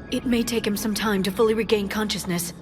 It may take him some time to fully regain consciousness.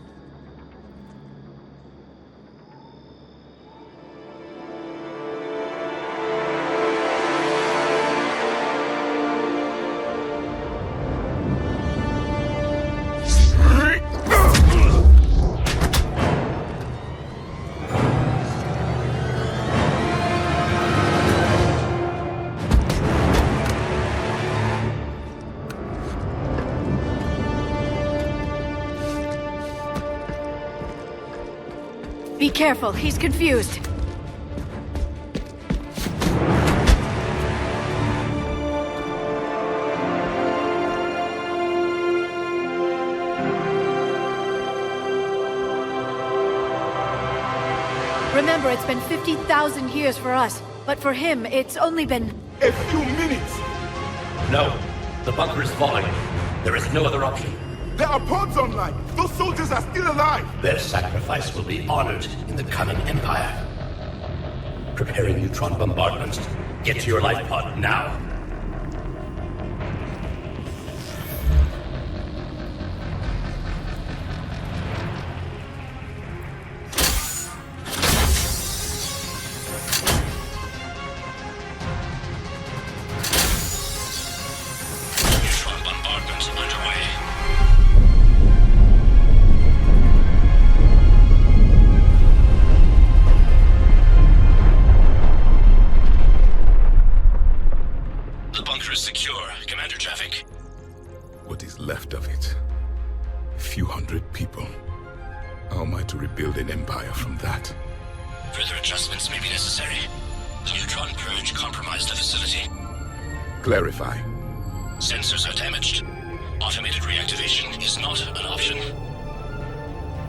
Be careful, he's confused. Remember, it's been 50,000 years for us, but for him, it's only been... A few minutes! No, the bunker is falling. There is no other option. There are pods online! Those soldiers are still alive! Their sacrifice will be honored in the coming Empire. Preparing neutron bombardment. Get to your life pod now. Neutron bombardment underway. The bunker is secure, Commander Javik. What is left of it? A few hundred people. How am I to rebuild an empire from that? Further adjustments may be necessary. The neutron purge compromised the facility. Clarify. Sensors are damaged. Automated reactivation is not an option.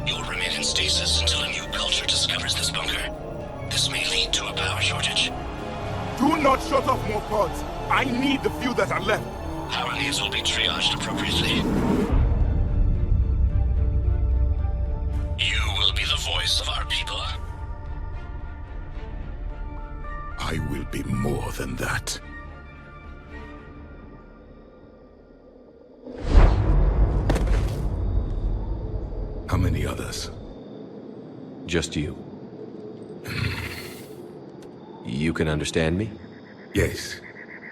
You'll remain in stasis until a new culture discovers this bunker. This may lead to a power shortage. Do not shut off more pods! I need the few that are left! Power needs will be triaged appropriately. You will be the voice of our people. I will be more than that. How many others? Just you. You can understand me? Yes.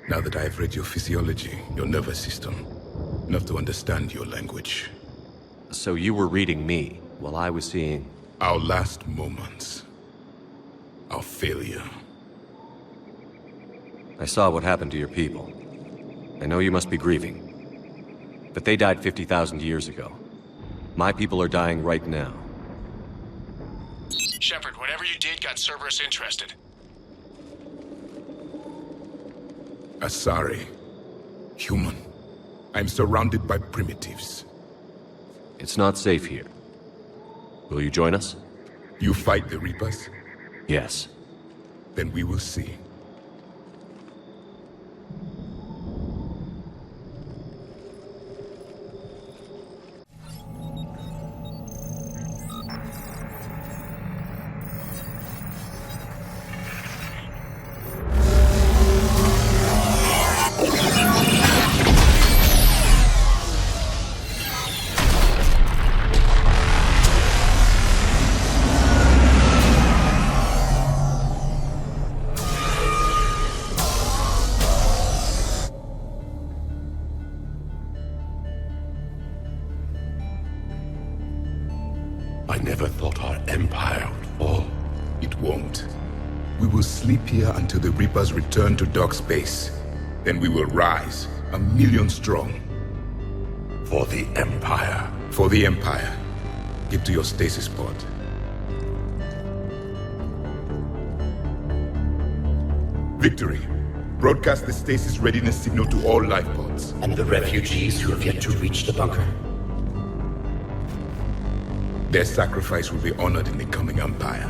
Now that I've read your physiology, your nervous system, enough to understand your language. So you were reading me, while I was seeing... Our last moments. Our failure. I saw what happened to your people. I know you must be grieving. But they died 50,000 years ago. My people are dying right now. Shepard, whatever you did got Cerberus interested. Asari. Human. I'm surrounded by primitives. It's not safe here. Will you join us? You fight the Reapers? Yes. Then we will see. I never thought our empire would fall. It won't. We will sleep here until the Reapers return to dark space. Then we will rise, 1,000,000 strong. For the empire. For the Empire. Get to your stasis pod. Victory. Broadcast the stasis readiness signal to all life pods. And the refugees who have yet to reach the bunker. Their sacrifice will be honored in the coming Empire.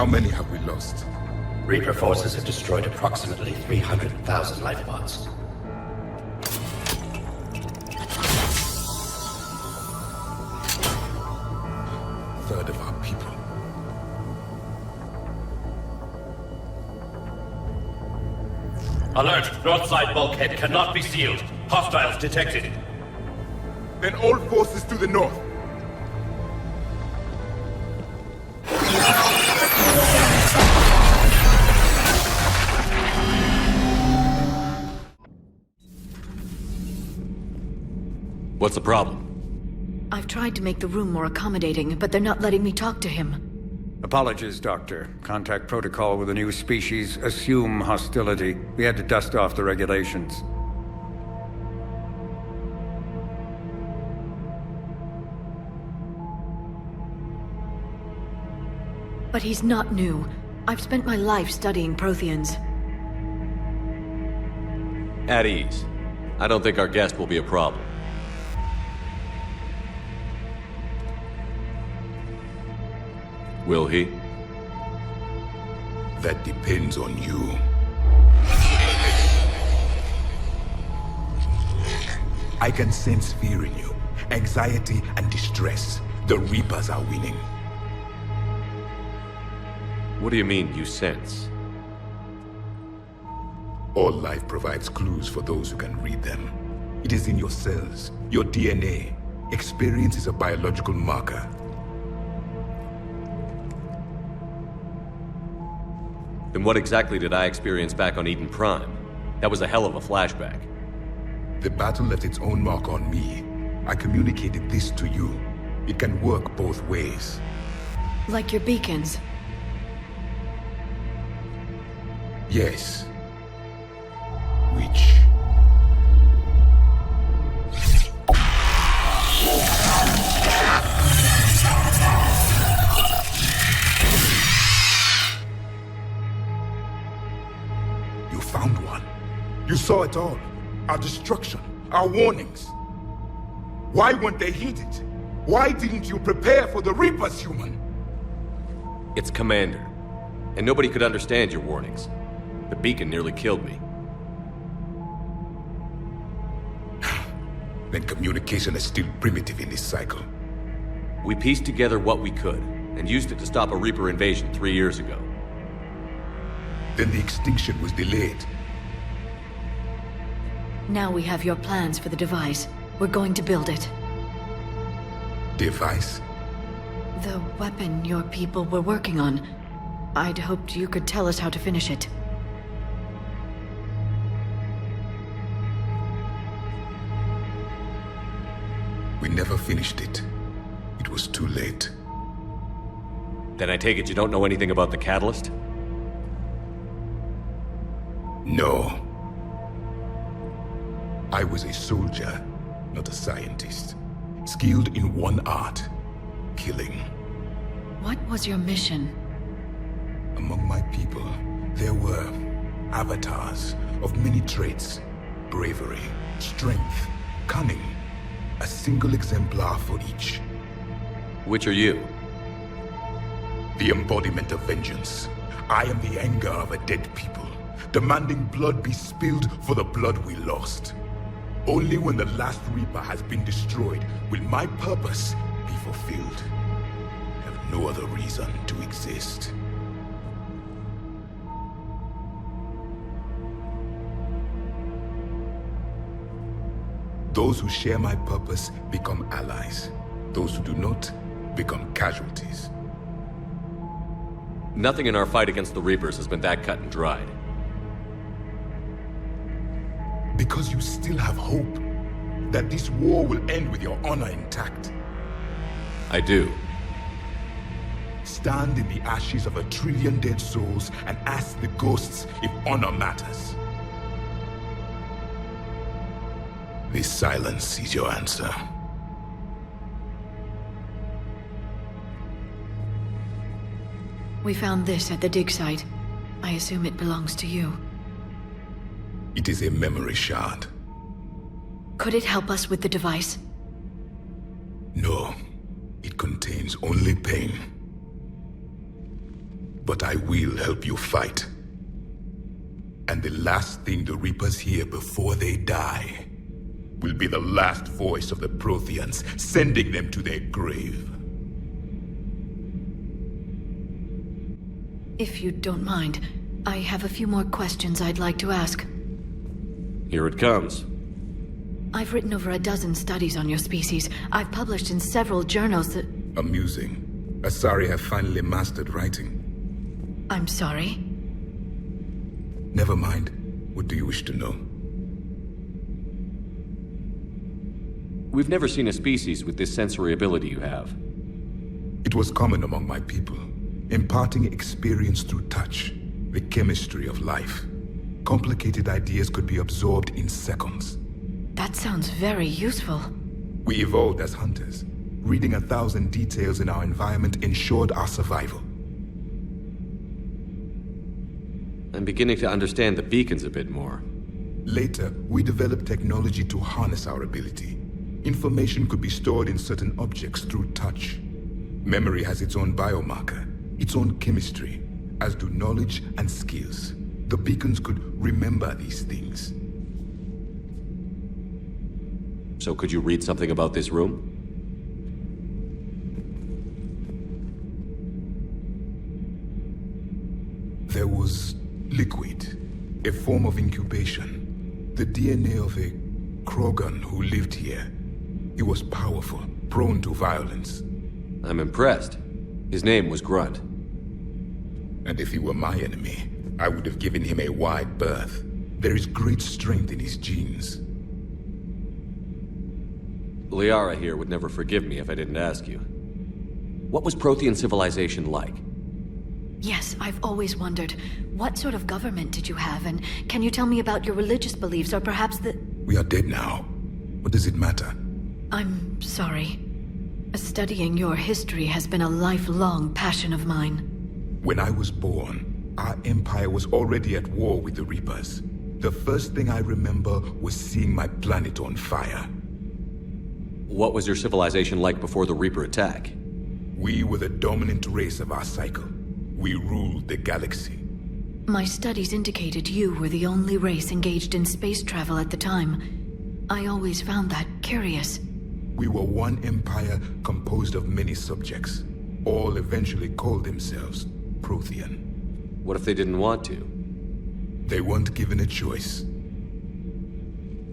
How many have we lost? Reaper forces have destroyed approximately 300,000 life pods. A third of our people. Alert! Broadside bulkhead cannot be sealed. Hostiles detected. Then all forces to the north. What's the problem? I've tried to make the room more accommodating, but they're not letting me talk to him. Apologies, Doctor. Contact protocol with a new species. Assume hostility. We had to dust off the regulations. But he's not new. I've spent my life studying Protheans. At ease. I don't think our guest will be a problem. Will he? That depends on you. I can sense fear in you, anxiety and distress. The Reapers are winning. What do you mean, you sense? All life provides clues for those who can read them. It is in your cells, your DNA. Experience is a biological marker. Then what exactly did I experience back on Eden Prime? That was a hell of a flashback. The battle left its own mark on me. I communicated this to you. It can work both ways. Like your beacons. Yes. Which? You found one. You saw it all. Our destruction, our warnings. Why weren't they heeded? Why didn't you prepare for the Reapers, human? It's Commander. And nobody could understand your warnings. The beacon nearly killed me. Then communication is still primitive in this cycle. We pieced together what we could, and used it to stop a Reaper invasion 3 years ago. Then the extinction was delayed. Now we have your plans for the device. We're going to build it. Device? The weapon your people were working on. I'd hoped you could tell us how to finish it. We never finished it. It was too late. Then I take it you don't know anything about the catalyst? No. I was a soldier, not a scientist. Skilled in one art, killing. What was your mission? Among my people, there were avatars of many traits. Bravery, strength, cunning. A single exemplar for each. Which are you? The embodiment of vengeance. I am the anger of a dead people, demanding blood be spilled for the blood we lost. Only when the last Reaper has been destroyed will my purpose be fulfilled. I have no other reason to exist. Those who share my purpose become allies. Those who do not become casualties. Nothing in our fight against the Reapers has been that cut and dried. Because you still have hope that this war will end with your honor intact. I do. Stand in the ashes of 1 trillion dead souls and ask the ghosts if honor matters. This silence is your answer. We found this at the dig site. I assume it belongs to you. It is a memory shard. Could it help us with the device? No, it contains only pain. but I will help you fight. And the last thing the Reapers hear before they die will be the last voice of the Protheans, sending them to their grave. If you don't mind, I have a few more questions I'd like to ask. Here it comes. I've written over a dozen studies on your species. I've published in several journals that... Amusing. Asari have finally mastered writing. I'm sorry? Never mind. What do you wish to know? We've never seen a species with this sensory ability you have. It was common among my people, imparting experience through touch, the chemistry of life. Complicated ideas could be absorbed in seconds. That sounds very useful. We evolved as hunters. Reading 1,000 details in our environment ensured our survival. I'm beginning to understand the beacons a bit more. Later, we developed technology to harness our ability. Information could be stored in certain objects through touch. Memory has its own biomarker, its own chemistry, as do knowledge and skills. The beacons could remember these things. So could you read something about this room? There was liquid, a form of incubation. The DNA of a Krogan who lived here. He was powerful, prone to violence. I'm impressed. His name was Grunt. And if he were my enemy, I would have given him a wide berth. There is great strength in his genes. Liara here would never forgive me if I didn't ask you. What was Prothean civilization like? Yes, I've always wondered, what sort of government did you have, and can you tell me about your religious beliefs, or perhaps the... We are dead now. What does it matter? I'm sorry. Studying your history has been a lifelong passion of mine. When I was born, our empire was already at war with the Reapers. The first thing I remember was seeing my planet on fire. What was your civilization like before the Reaper attack? We were the dominant race of our cycle. We ruled the galaxy. My studies indicated you were the only race engaged in space travel at the time. I always found that curious. We were one empire composed of many subjects. All eventually called themselves Prothean. What if they didn't want to? They weren't given a choice.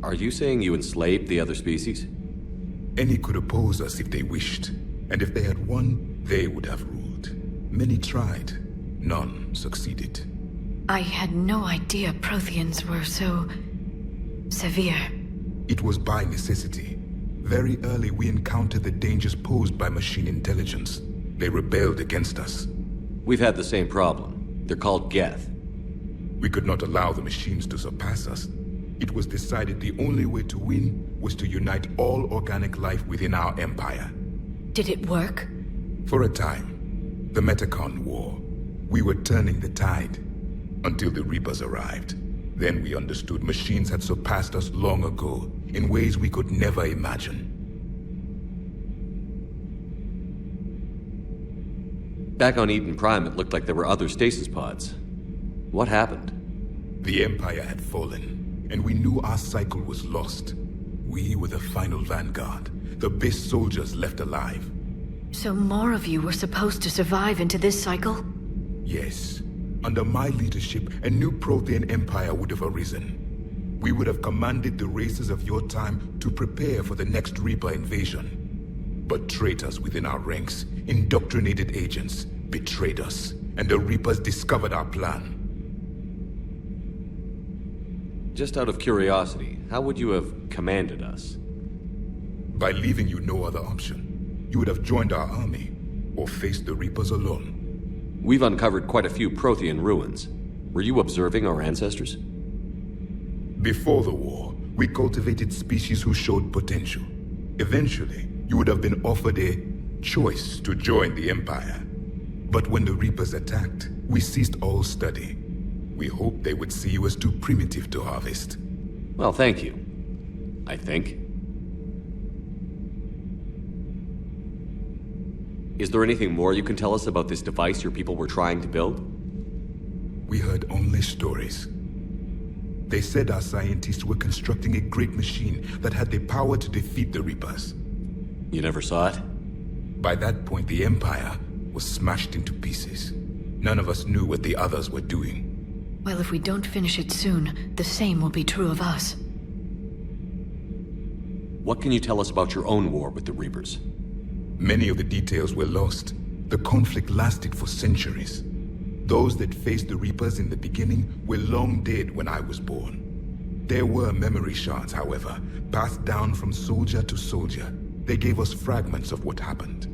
Are you saying you enslaved the other species? Any could oppose us if they wished. And if they had won, they would have ruled. Many tried. None succeeded. I had no idea Protheans were so... severe. It was by necessity. Very early we encountered the dangers posed by machine intelligence. They rebelled against us. We've had the same problem. They're called Geth. We could not allow the machines to surpass us. It was decided the only way to win was to unite all organic life within our empire. Did it work? For a time. The Metacon War. We were turning the tide. Until the Reapers arrived. Then we understood machines had surpassed us long ago, in ways we could never imagine. Back on Eden Prime, it looked like there were other stasis pods. What happened? The Empire had fallen, and we knew our cycle was lost. We were the final vanguard, the best soldiers left alive. So more of you were supposed to survive into this cycle? Yes. Under my leadership, a new Prothean empire would have arisen. We would have commanded the races of your time to prepare for the next Reaper invasion. But traitors within our ranks, indoctrinated agents, betrayed us, and the Reapers discovered our plan. Just out of curiosity, how would you have commanded us? By leaving you no other option. You would have joined our army, or faced the Reapers alone. We've uncovered quite a few Prothean ruins. Were you observing our ancestors? Before the war, we cultivated species who showed potential. Eventually, you would have been offered a choice to join the Empire. But when the Reapers attacked, we ceased all study. We hoped they would see you as too primitive to harvest. Well, thank you. I think. Is there anything more you can tell us about this device your people were trying to build? We heard only stories. They said our scientists were constructing a great machine that had the power to defeat the Reapers. You never saw it? By that point, the Empire was smashed into pieces. None of us knew what the others were doing. Well, if we don't finish it soon, the same will be true of us. What can you tell us about your own war with the Reapers? Many of the details were lost. The conflict lasted for centuries. Those that faced the Reapers in the beginning were long dead when I was born. There were memory shards, however, passed down from soldier to soldier. They gave us fragments of what happened.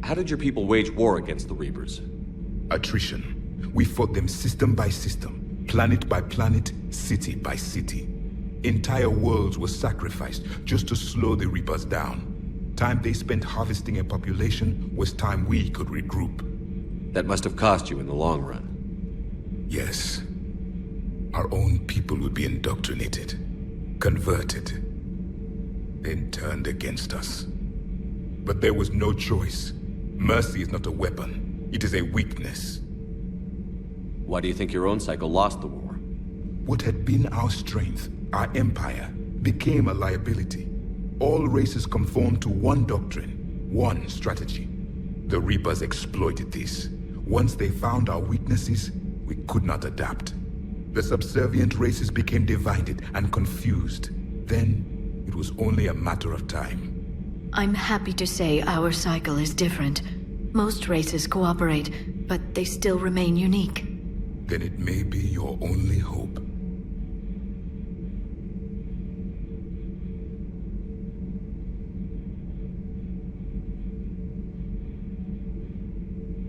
How did your people wage war against the Reapers? Attrition. We fought them system by system, planet by planet, city by city. Entire worlds were sacrificed just to slow the Reapers down. Time they spent harvesting a population was time we could regroup. That must have cost you in the long run. Yes. Our own people would be indoctrinated, converted, then turned against us. But there was no choice. Mercy is not a weapon. It is a weakness. Why do you think your own cycle lost the war? What had been our strength, our empire, became a liability. All races conformed to one doctrine, one strategy. The Reapers exploited this. Once they found our weaknesses, we could not adapt. The subservient races became divided and confused. Then, it was only a matter of time. I'm happy to say our cycle is different. Most races cooperate, but they still remain unique. Then it may be your only hope.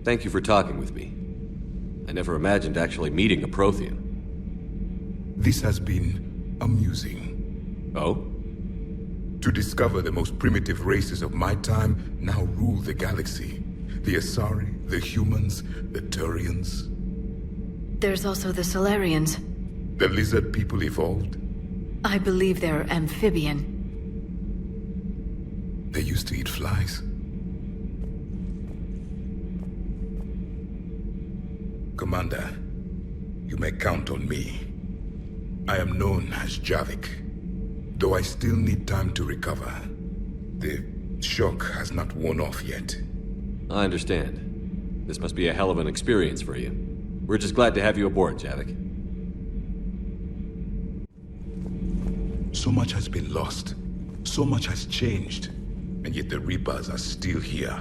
Thank you for talking with me. I never imagined actually meeting a Prothean. This has been amusing. Oh? To discover the most primitive races of my time now rule the galaxy. The Asari, the humans, the Turians. There's also the Solarians. The lizard people evolved. I believe they're amphibian. They used to eat flies. Commander, you may count on me. I am known as Javik, though I still need time to recover. The shock has not worn off yet. I understand. This must be a hell of an experience for you. We're just glad to have you aboard, Javik. So much has been lost. So much has changed. And yet the Reapers are still here.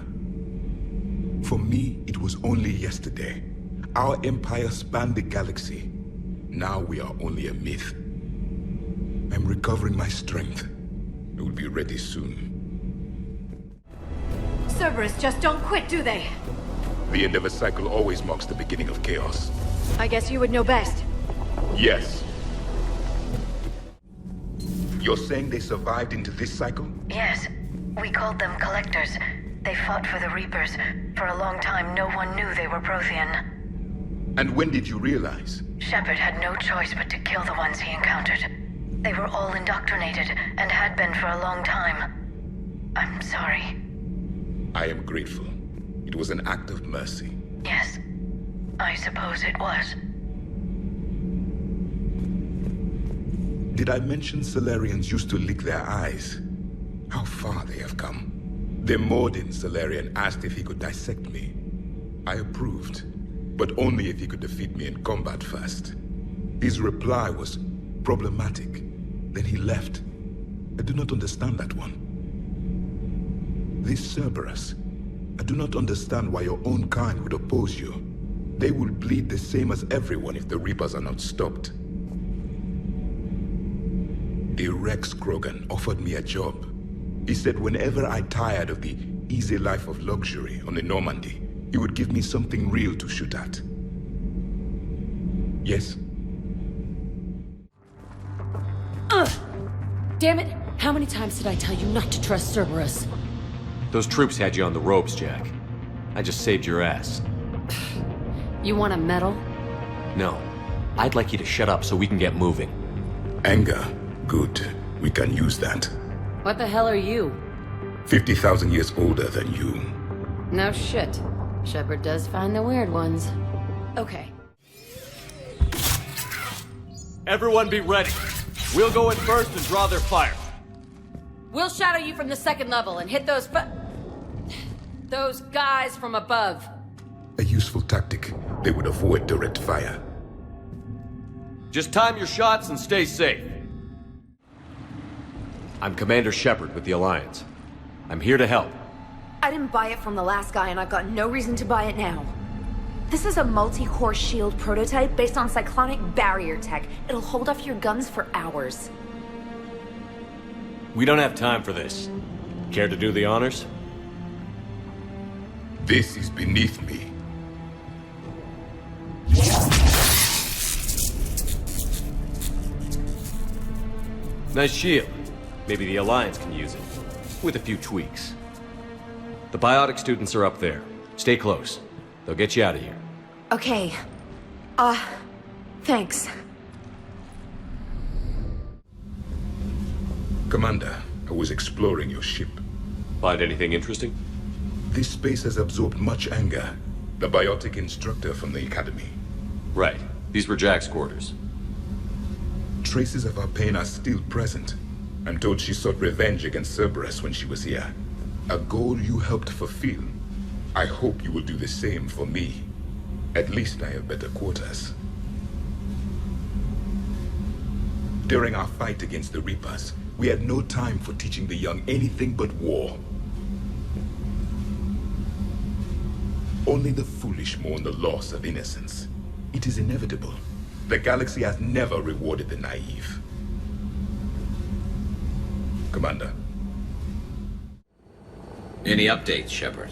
For me, it was only yesterday. Our empire spanned the galaxy. Now we are only a myth. I'm recovering my strength. I will be ready soon. Cerberus just don't quit, do they? The end of a cycle always marks the beginning of chaos. I guess you would know best. Yes. You're saying they survived into this cycle? Yes. We called them Collectors. They fought for the Reapers. For a long time, no one knew they were Prothean. And when did you realize? Shepard had no choice but to kill the ones he encountered. They were all indoctrinated, and had been for a long time. I'm sorry. I am grateful. It was an act of mercy. Yes, I suppose it was. Did I mention Solarians used to lick their eyes? How far they have come. The Mordin Solarian asked if he could dissect me. I approved, but only if he could defeat me in combat first. His reply was problematic. Then he left. I do not understand that one. This Cerberus, I do not understand why your own kind would oppose you. They will bleed the same as everyone if the Reapers are not stopped. The Rex Krogan offered me a job. He said whenever I tired of the easy life of luxury on the Normandy, he would give me something real to shoot at. Yes? Damn it! How many times did I tell you not to trust Cerberus? Those troops had you on the ropes, Jack. I just saved your ass. You want a medal? No. I'd like you to shut up so we can get moving. Anger. Good. We can use that. What the hell are you? 50,000 years older than you. No shit. Shepard does find the weird ones. Okay. Everyone be ready. We'll go in first and draw their fire. We'll shadow you from the second level and hit those guys from above. A useful tactic. They would avoid direct fire. Just time your shots and stay safe. I'm Commander Shepard with the Alliance. I'm here to help. I didn't buy it from the last guy, and I've got no reason to buy it now. This is a multi-core shield prototype based on cyclonic barrier tech. It'll hold off your guns for hours. We don't have time for this. Care to do the honors? This is beneath me. Nice shield. Maybe the Alliance can use it. With a few tweaks. The biotic students are up there. Stay close. They'll get you out of here. Okay. Thanks. Commander, I was exploring your ship. Find anything interesting? This space has absorbed much anger. The biotic instructor from the Academy. Right. These were Jack's quarters. Traces of her pain are still present. I'm told she sought revenge against Cerberus when she was here. A goal you helped fulfill. I hope you will do the same for me. At least I have better quarters. During our fight against the Reapers, we had no time for teaching the young anything but war. Only the foolish mourn the loss of innocence. It is inevitable. The galaxy has never rewarded the naive. Commander. Any updates, Shepard?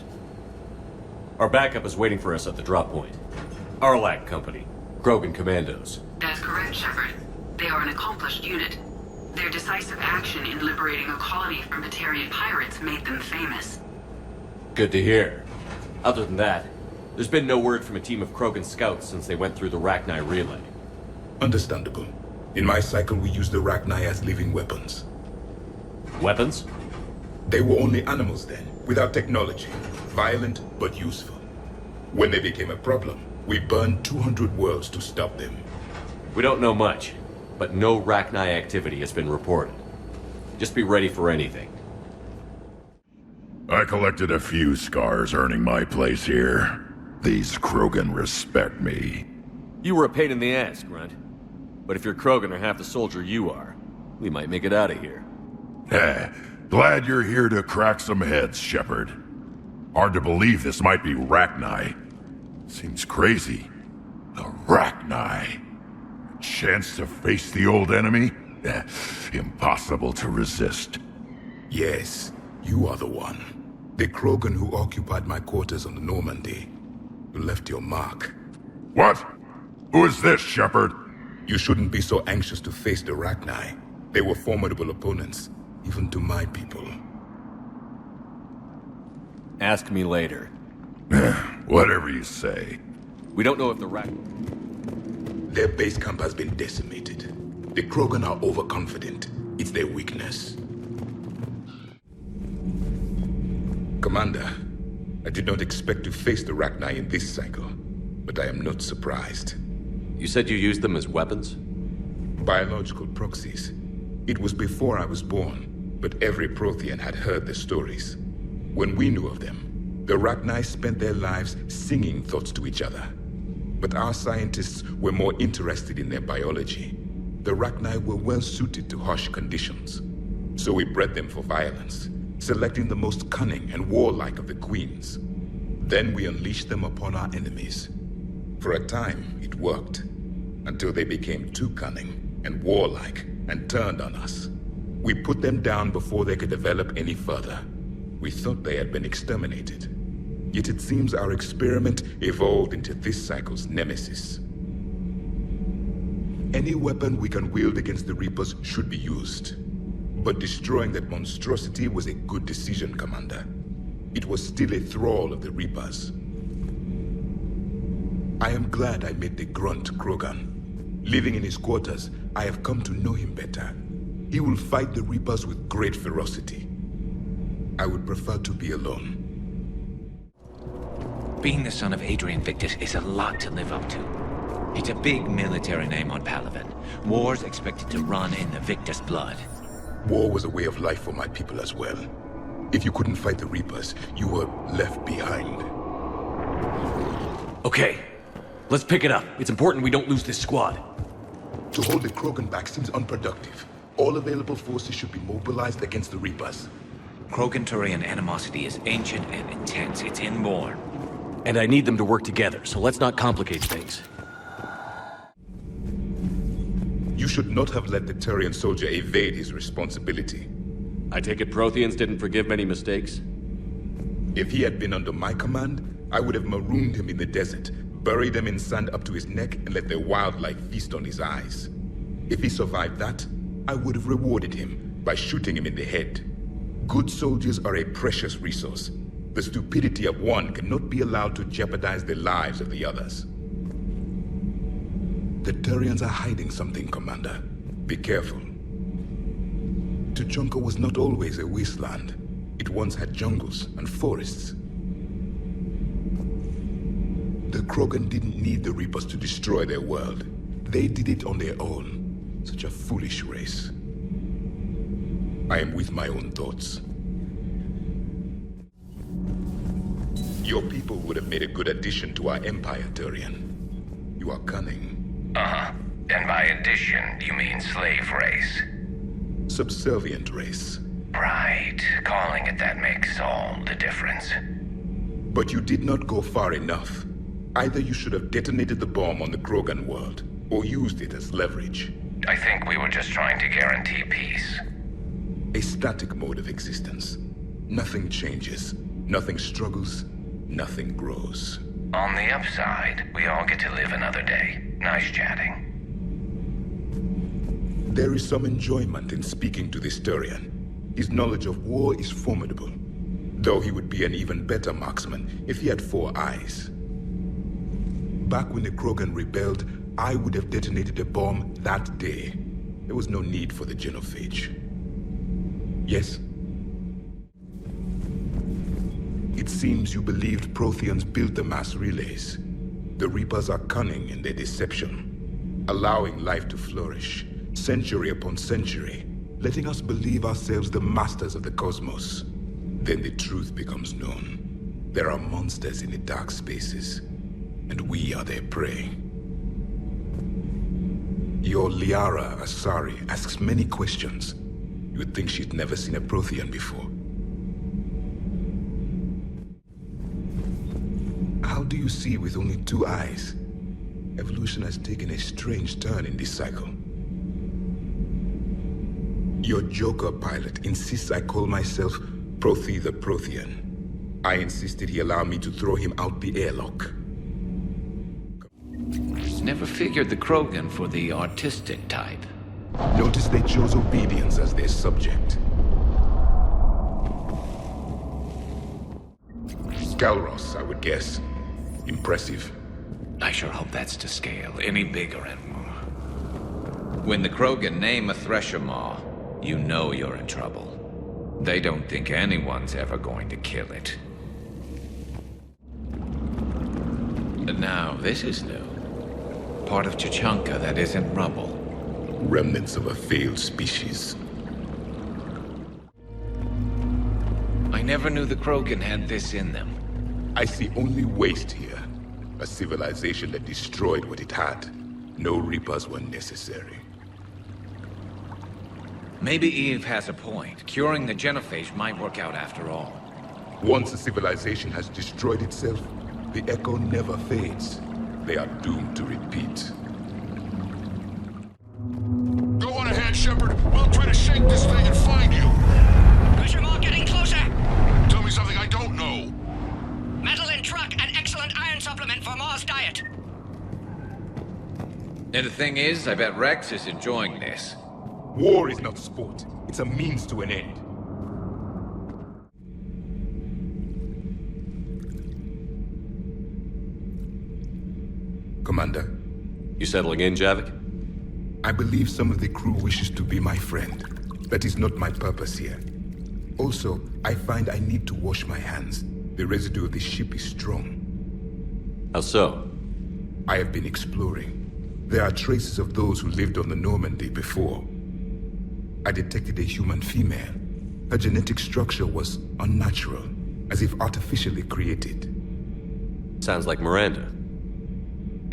Our backup is waiting for us at the drop point. Arlac Company. Krogan Commandos. That's correct, Shepard. They are an accomplished unit. Their decisive action in liberating a colony from Batarian pirates made them famous. Good to hear. Other than that, there's been no word from a team of Krogan scouts since they went through the Rachni relay. Understandable. In my cycle, we used the Rachni as living weapons. Weapons? They were only animals then, without technology. Violent, but useful. When they became a problem, we burned 200 worlds to stop them. We don't know much, but no Rachni activity has been reported. Just be ready for anything. I collected a few scars earning my place here. These Krogan respect me. You were a pain in the ass, Grunt. But if you're Krogan or half the soldier you are, we might make it out of here. Glad you're here to crack some heads, Shepard. Hard to believe this might be Rachni. Seems crazy. The Rachni. Chance to face the old enemy? Impossible to resist. Yes, you are the one. The Krogan who occupied my quarters on the Normandy. You left your mark. What? Who is this, Shepard? You shouldn't be so anxious to face the Rachni. They were formidable opponents, even to my people. Ask me later. Whatever you say. We don't know if the Rachni... Their base camp has been decimated. The Krogan are overconfident. It's their weakness. Commander, I did not expect to face the Rachni in this cycle, but I am not surprised. You said you used them as weapons? Biological proxies. It was before I was born, but every Prothean had heard the stories. When we knew of them, the Rachni spent their lives singing thoughts to each other. But our scientists were more interested in their biology. The Rachni were well suited to harsh conditions. So we bred them for violence, selecting the most cunning and warlike of the queens. Then we unleashed them upon our enemies. For a time, it worked, until they became too cunning and warlike and turned on us. We put them down before they could develop any further. We thought they had been exterminated. Yet it seems our experiment evolved into this cycle's nemesis. Any weapon we can wield against the Reapers should be used. But destroying that monstrosity was a good decision, Commander. It was still a thrall of the Reapers. I am glad I met the Grunt Krogan. Living in his quarters, I have come to know him better. He will fight the Reapers with great ferocity. I would prefer to be alone. Being the son of Adrian Victus is a lot to live up to. It's a big military name on Palaven. War's expected to run in the Victus blood. War was a way of life for my people as well. If you couldn't fight the Reapers, you were left behind. Okay, let's pick it up. It's important we don't lose this squad. To hold the Krogan back seems unproductive. All available forces should be mobilized against the Reapers. Krogan-Turian animosity is ancient and intense. It's inborn. And I need them to work together, so let's not complicate things. You should not have let the Turian soldier evade his responsibility. I take it Protheans didn't forgive many mistakes? If he had been under my command, I would have marooned him in the desert, buried him in sand up to his neck, and let their wildlife feast on his eyes. If he survived that, I would have rewarded him by shooting him in the head. Good soldiers are a precious resource. The stupidity of one cannot be allowed to jeopardize the lives of the others. The Turians are hiding something, Commander. Be careful. Tuchanka was not always a wasteland. It once had jungles and forests. The Krogan didn't need the Reapers to destroy their world. They did it on their own. Such a foolish race. I am with my own thoughts. Your people would have made a good addition to our empire, Turian. You are cunning. Uh-huh. And by addition, you mean slave race? Subservient race. Right. Calling it that makes all the difference. But you did not go far enough. Either you should have detonated the bomb on the Krogan world, or used it as leverage. I think we were just trying to guarantee peace. A static mode of existence. Nothing changes, nothing struggles, nothing grows. On the upside, we all get to live another day. Nice chatting. There is some enjoyment in speaking to this Turian. His knowledge of war is formidable, though he would be an even better marksman if he had 4 eyes. Back when the Krogan rebelled, I would have detonated a bomb that day. There was no need for the genophage. Yes? It seems you believed Protheans built the mass relays. The Reapers are cunning in their deception, allowing life to flourish, century upon century, letting us believe ourselves the masters of the cosmos. Then the truth becomes known. There are monsters in the dark spaces, and we are their prey. Your Liara Asari asks many questions. You would think she'd never seen a Prothean before. How do you see with only 2 eyes? Evolution has taken a strange turn in this cycle. Your Joker pilot insists I call myself Prothe the Prothean. I insisted he allow me to throw him out the airlock. Never figured the Krogan for the artistic type. Notice they chose obedience as their subject. Galros, I would guess. Impressive. I sure hope that's to scale. Any bigger and more. When the Krogan name a Thresher Maw, you know you're in trouble. They don't think anyone's ever going to kill it. But now, this is new. Part of Tuchanka that isn't rubble. Remnants of a failed species. I never knew the Krogan had this in them. I see only waste here. A civilization that destroyed what it had. No Reapers were necessary. Maybe Eve has a point. Curing the genophage might work out after all. Once a civilization has destroyed itself, the echo never fades. They are doomed to repeat. Go on ahead, Shepard. We'll try to shake this thing and find you. Pressure Maw getting closer. Tell me something I don't know. Metal in truck, an excellent iron supplement for Maw's diet. And the thing is, I bet Rex is enjoying this. War is not sport. It's a means to an end. Commander. You settling in, Javik? I believe some of the crew wishes to be my friend. That is not my purpose here. Also, I find I need to wash my hands. The residue of the ship is strong. How so? I have been exploring. There are traces of those who lived on the Normandy before. I detected a human female. Her genetic structure was unnatural, as if artificially created. Sounds like Miranda.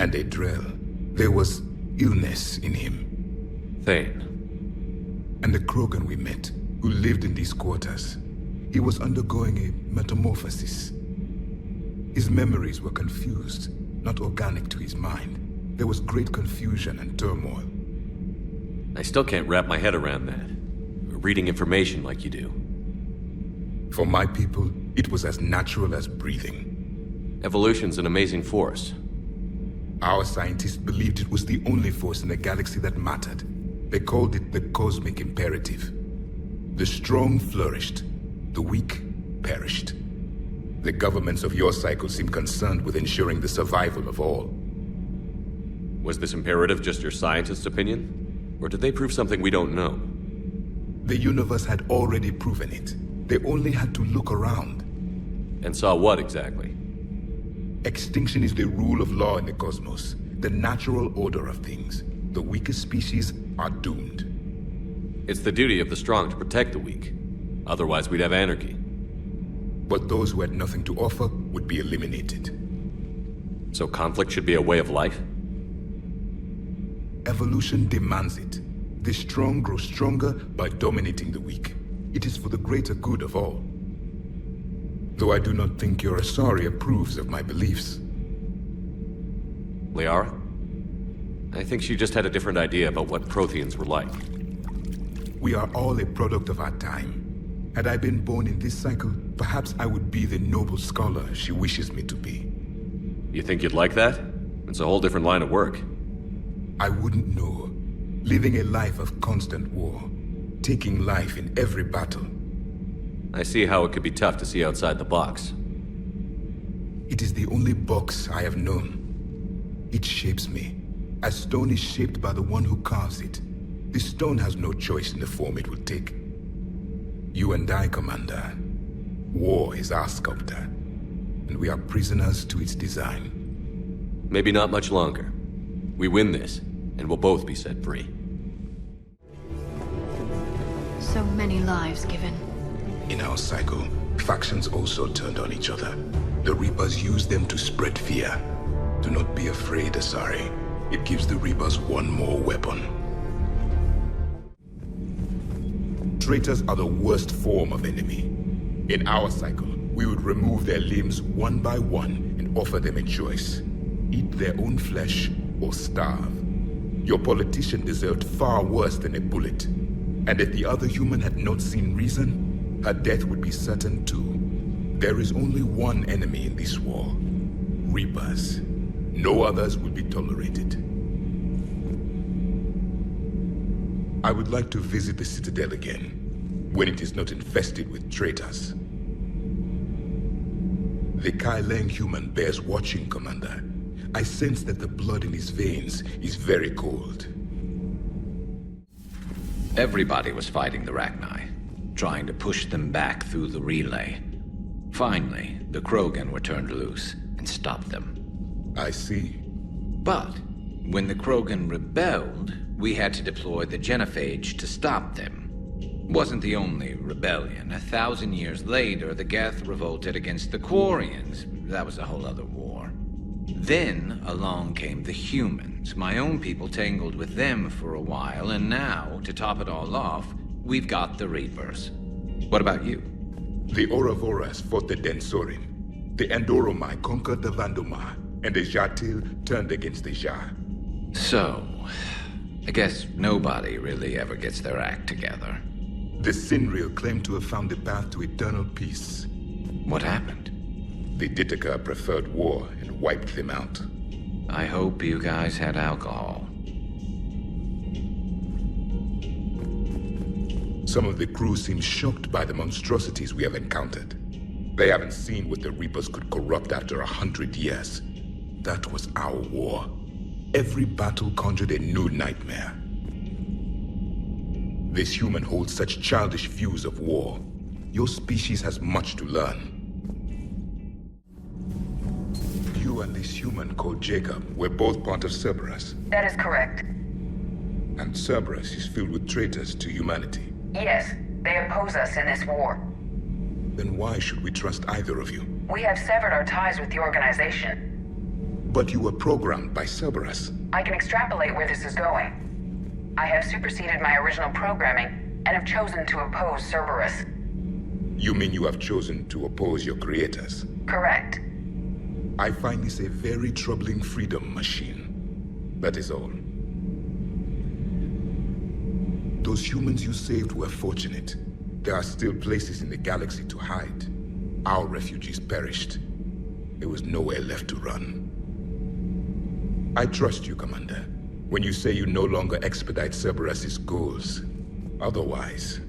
And a Drell. There was illness in him. Thane. And the Krogan we met, who lived in these quarters. He was undergoing a metamorphosis. His memories were confused, not organic to his mind. There was great confusion and turmoil. I still can't wrap my head around that. Reading information like you do. For my people, it was as natural as breathing. Evolution's an amazing force. Our scientists believed it was the only force in the galaxy that mattered. They called it the cosmic imperative. The strong flourished, the weak perished. The governments of your cycle seem concerned with ensuring the survival of all. Was this imperative just your scientist's opinion? Or did they prove something we don't know? The universe had already proven it. They only had to look around. And saw what exactly? Extinction is the rule of law in the cosmos, the natural order of things. The weakest species are doomed. It's the duty of the strong to protect the weak. Otherwise, we'd have anarchy. But those who had nothing to offer would be eliminated. So conflict should be a way of life? Evolution demands it. The strong grow stronger by dominating the weak. It is for the greater good of all. Though I do not think your Asari approves of my beliefs. Liara? I think she just had a different idea about what Protheans were like. We are all a product of our time. Had I been born in this cycle, perhaps I would be the noble scholar she wishes me to be. You think you'd like that? It's a whole different line of work. I wouldn't know. Living a life of constant war. Taking life in every battle. I see how it could be tough to see outside the box. It is the only box I have known. It shapes me, as stone is shaped by the one who carves it. The stone has no choice in the form it will take. You and I, Commander. War is our sculptor, and we are prisoners to its design. Maybe not much longer. We win this, and we'll both be set free. So many lives given. In our cycle, factions also turned on each other. The Reapers used them to spread fear. Do not be afraid, Asari. It gives the Reapers one more weapon. Traitors are the worst form of enemy. In our cycle, we would remove their limbs one by one and offer them a choice. Eat their own flesh or starve. Your politician deserved far worse than a bullet. And if the other human had not seen reason, her death would be certain too. There is only one enemy in this war. Reapers. No others will be tolerated. I would like to visit the Citadel again, when it is not infested with traitors. The Kai Leng human bears watching, Commander. I sense that the blood in his veins is very cold. Everybody was fighting the Rachni, trying to push them back through the relay. Finally, the Krogan were turned loose and stopped them. I see. But when the Krogan rebelled, we had to deploy the genophage to stop them. Wasn't the only rebellion. 1,000 years later, the Geth revolted against the Quarians. That was a whole other war. Then along came the humans. My own people tangled with them for a while, and now, to top it all off, we've got the Reapers. What about you? The Ouroboros fought the Densorin. The Andoromai conquered the Vandoma, and the Jatil turned against the Jah. So, I guess nobody really ever gets their act together. The Sinreal claimed to have found the path to eternal peace. What happened? The Ditaka preferred war and wiped them out. I hope you guys had alcohol. Some of the crew seem shocked by the monstrosities we have encountered. They haven't seen what the Reapers could corrupt after 100 years. That was our war. Every battle conjured a new nightmare. This human holds such childish views of war. Your species has much to learn. You and this human called Jacob were both part of Cerberus. That is correct. And Cerberus is filled with traitors to humanity. Yes, they oppose us in this war. Then why should we trust either of you? We have severed our ties with the organization. But you were programmed by Cerberus. I can extrapolate where this is going. I have superseded my original programming and have chosen to oppose Cerberus. You mean you have chosen to oppose your creators? Correct. I find this a very troubling freedom machine. That is all. Those humans you saved were fortunate. There are still places in the galaxy to hide. Our refugees perished. There was nowhere left to run. I trust you, Commander, when you say you no longer expedite Cerberus's goals. Otherwise...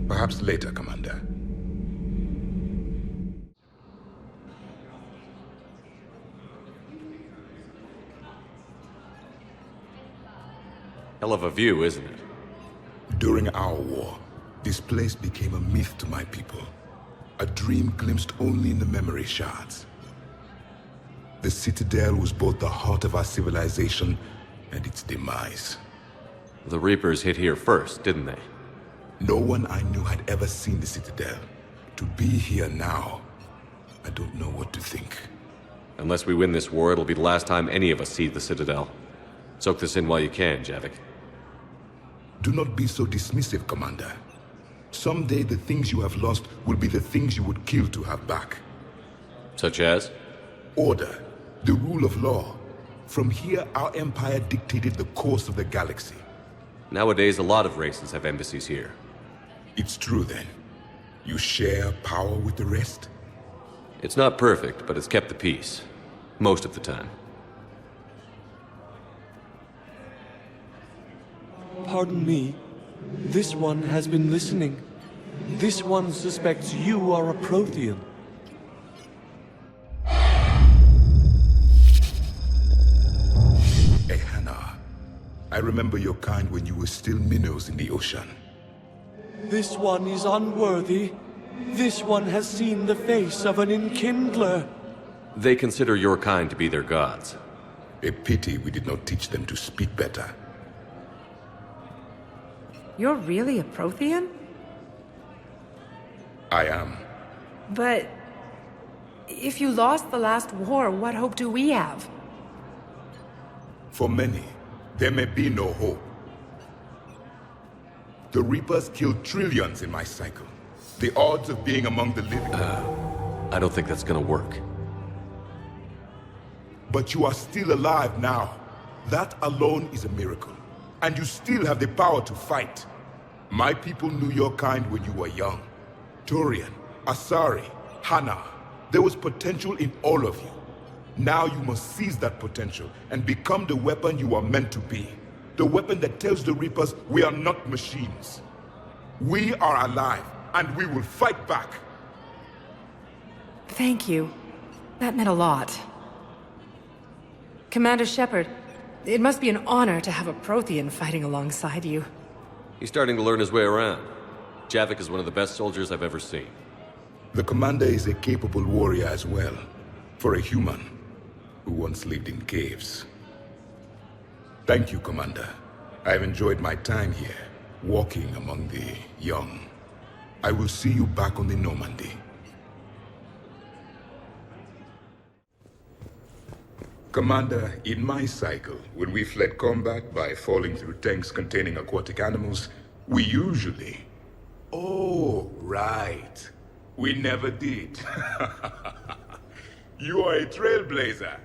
Perhaps later, Commander. Hell of a view, isn't it? During our war, this place became a myth to my people. A dream glimpsed only in the memory shards. The Citadel was both the heart of our civilization and its demise. The Reapers hit here first, didn't they? No one I knew had ever seen the Citadel. To be here now, I don't know what to think. Unless we win this war, it'll be the last time any of us see the Citadel. Soak this in while you can, Javik. Do not be so dismissive, Commander. Someday the things you have lost will be the things you would kill to have back. Such as? Order, the rule of law. From here, our empire dictated the course of the galaxy. Nowadays, a lot of races have embassies here. It's true, then. You share power with the rest? It's not perfect, but it's kept the peace. Most of the time. Pardon me. This one has been listening. This one suspects you are a Protean. I remember your kind when you were still minnows in the ocean. This one is unworthy. This one has seen the face of an enkindler. They consider your kind to be their gods. A pity we did not teach them to speak better. You're really a Prothean? I am. But... if you lost the last war, what hope do we have? For many, there may be no hope. The Reapers killed trillions in my cycle. The odds of being among the living... I don't think that's gonna work. But you are still alive now. That alone is a miracle. And you still have the power to fight. My people knew your kind when you were young. Turian, Asari, Hana. There was potential in all of you. Now you must seize that potential and become the weapon you are meant to be. The weapon that tells the Reapers we are not machines. We are alive, and we will fight back. Thank you. That meant a lot. Commander Shepard, it must be an honor to have a Prothean fighting alongside you. He's starting to learn his way around. Javik is one of the best soldiers I've ever seen. The commander is a capable warrior as well, for a human who once lived in caves. Thank you, Commander. I have enjoyed my time here, walking among the young. I will see you back on the Normandy. Commander, in my cycle, when we fled combat by falling through tanks containing aquatic animals, we usually... Oh, right. We never did. You are a trailblazer.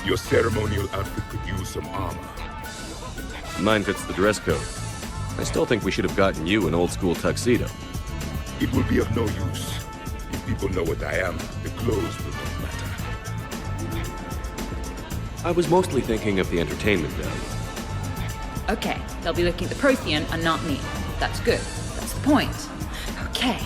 Your ceremonial outfit could use some armor. Mine fits the dress code. I still think we should have gotten you an old-school tuxedo. It will be of no use. If people know what I am, the clothes will not matter. I was mostly thinking of the entertainment value. Okay, they'll be looking at the Prothean and not me. That's good. That's the point. Okay.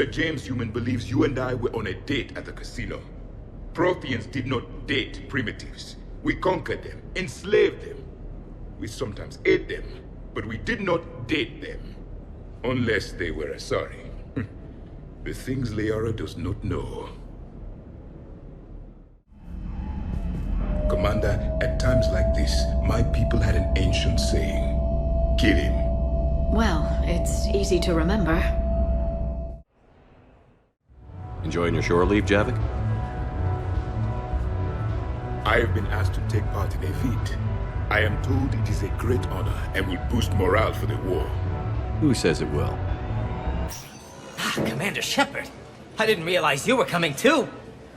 Mr. James Human believes you and I were on a date at the casino. Protheans did not date primitives. We conquered them, enslaved them. We sometimes ate them, but we did not date them. Unless they were sorry. The things Leora does not know. Commander, at times like this, my people had an ancient saying. Kill him. Well, it's easy to remember. Enjoying your shore leave, Javik? I have been asked to take part in a feat. I am told it is a great honor and will boost morale for the war. Who says it will? Commander Shepard, I didn't realize you were coming too.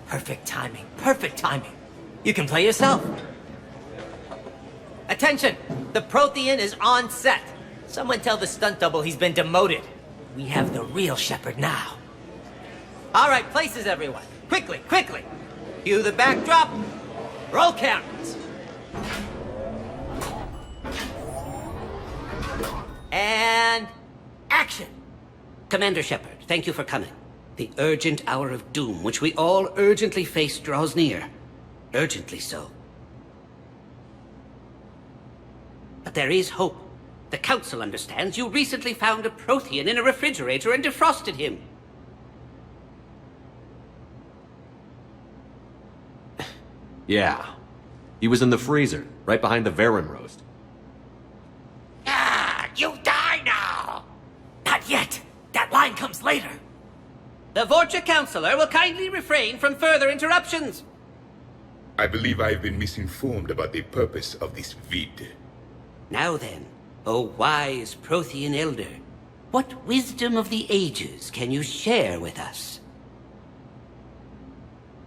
Perfect timing, perfect timing. You can play yourself. Attention! The Prothean is on set. Someone tell the stunt double he's been demoted. We have the real Shepard now. All right, places everyone. Quickly, quickly. Cue the backdrop. Roll cameras. And action. Commander Shepard, thank you for coming. The urgent hour of doom, which we all urgently face, draws near. Urgently so. But there is hope. The Council understands you recently found a Prothean in a refrigerator and defrosted him. Yeah. He was in the freezer, right behind the Varen roast. You die now! Not yet. That line comes later. The Vorcha Counselor will kindly refrain from further interruptions. I believe I have been misinformed about the purpose of this vid. Now then, O wise Prothean Elder, what wisdom of the ages can you share with us?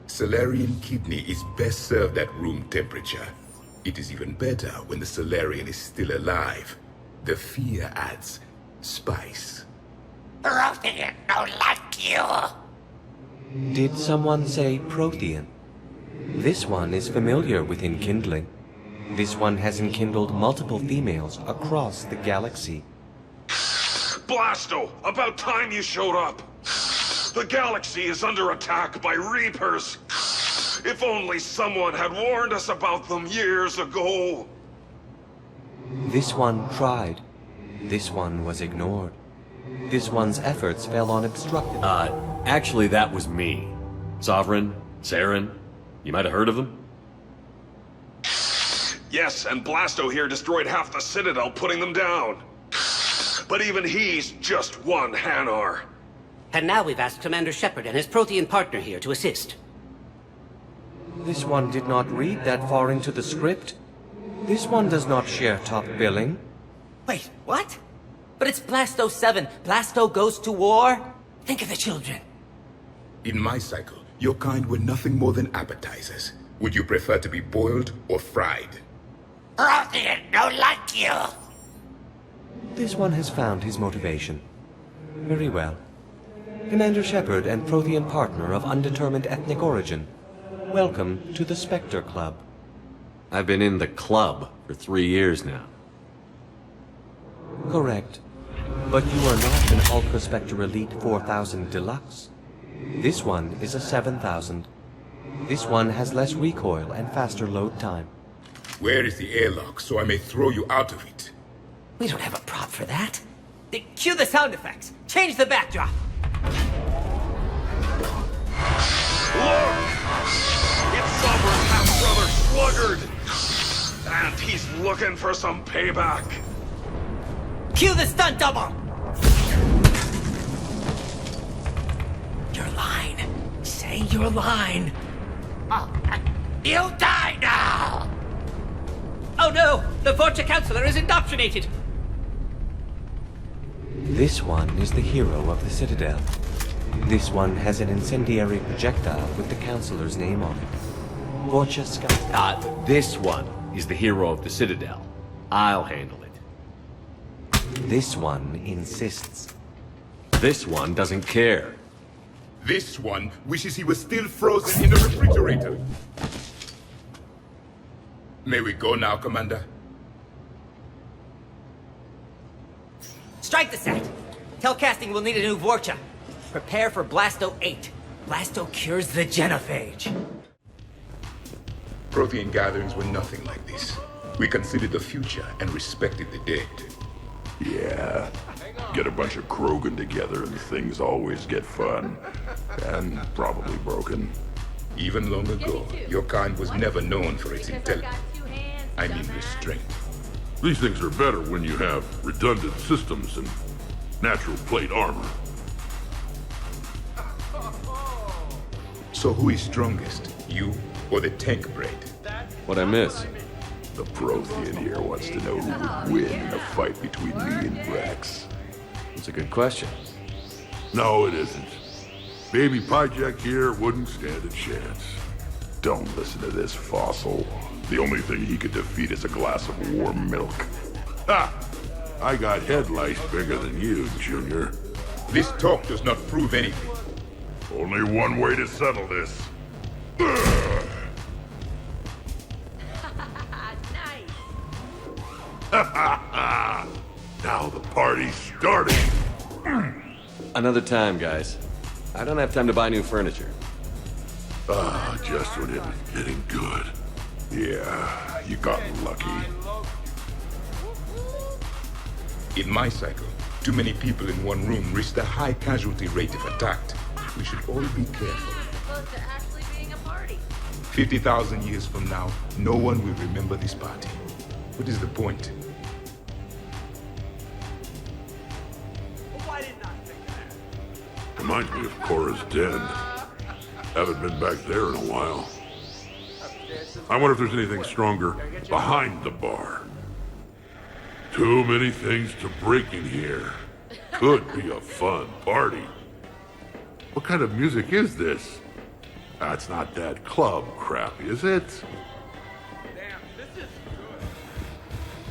Salarian kidney is best served at room temperature. It is even better when the Salarian is still alive. The fear adds spice. Prothean don't like you. Did someone say Prothean? This one is familiar with enkindling. This one has enkindled multiple females across the galaxy. Blasto, about time you showed up. The galaxy is under attack by Reapers. If only someone had warned us about them years ago. This one tried. This one was ignored. This one's efforts fell on obstructed. Actually that was me. Sovereign, Saren, you might have heard of them? Yes, and Blasto here destroyed half the Citadel, putting them down. But even he's just one Hanar. And now we've asked Commander Shepard and his Prothean partner here to assist. This one did not read that far into the script. This one does not share top billing. Wait, what? But it's Blasto 7. Blasto goes to war? Think of the children. In my cycle, your kind were nothing more than appetizers. Would you prefer to be boiled or fried? Prothean don't like you. This one has found his motivation. Very well. Commander Shepard and Prothean partner of undetermined ethnic origin. Welcome to the Spectre Club. I've been in the club for 3 years now. Correct. But you are not an Ultra Spectre Elite 4000 Deluxe. This one is a 7000. This one has less recoil and faster load time. Where is the airlock so I may throw you out of it? We don't have a prop for that. Cue the sound effects. Change the backdrop. Look! It's Sovereign half-brother Sluggard! And he's looking for some payback. Cue the stunt double! Your line. Say your line. You die now! Oh no! The Vorcha Counselor is indoctrinated! This one is the hero of the Citadel. This one has an incendiary projectile with the Counselor's name on it. Vorcha Sky. This one is the hero of the Citadel. I'll handle it. This one insists. This one doesn't care. This one wishes he was still frozen in the refrigerator. May we go now, Commander? Strike the set. Tell casting we'll need a new Vorcha. Prepare for Blasto 8. Blasto cures the genophage. Protean gatherings were nothing like this. We considered the future and respected the dead. Yeah. Get a bunch of Krogan together and things always get fun. And probably broken. Even long ago, your kind was never known for its intelligence. I mean restraint. These things are better when you have redundant systems and natural plate armor. So who is strongest? You or the tank braid? What'd I miss? The Prothean here wants to know who would win in a fight between me and Rex. It's a good question. No, it isn't. Baby Pyjack here wouldn't stand a chance. Don't listen to this fossil. The only thing he could defeat is a glass of warm milk. Ha! I got head lice bigger than you, Junior. This talk does not prove anything. Only one way to settle this. Now the party's starting. Another time, guys. I don't have time to buy new furniture. Just when it was getting good. Yeah, you got lucky. In my cycle, too many people in one room risk a high casualty rate if attacked. We should all be careful. 50,000 years from now, no one will remember this party. What is the point? Reminds me of Cora's den. Haven't been back there in a while. I wonder if there's anything stronger behind the bar. Too many things to break in here. Could be a fun party. What kind of music is this? That's not that club crap, is it?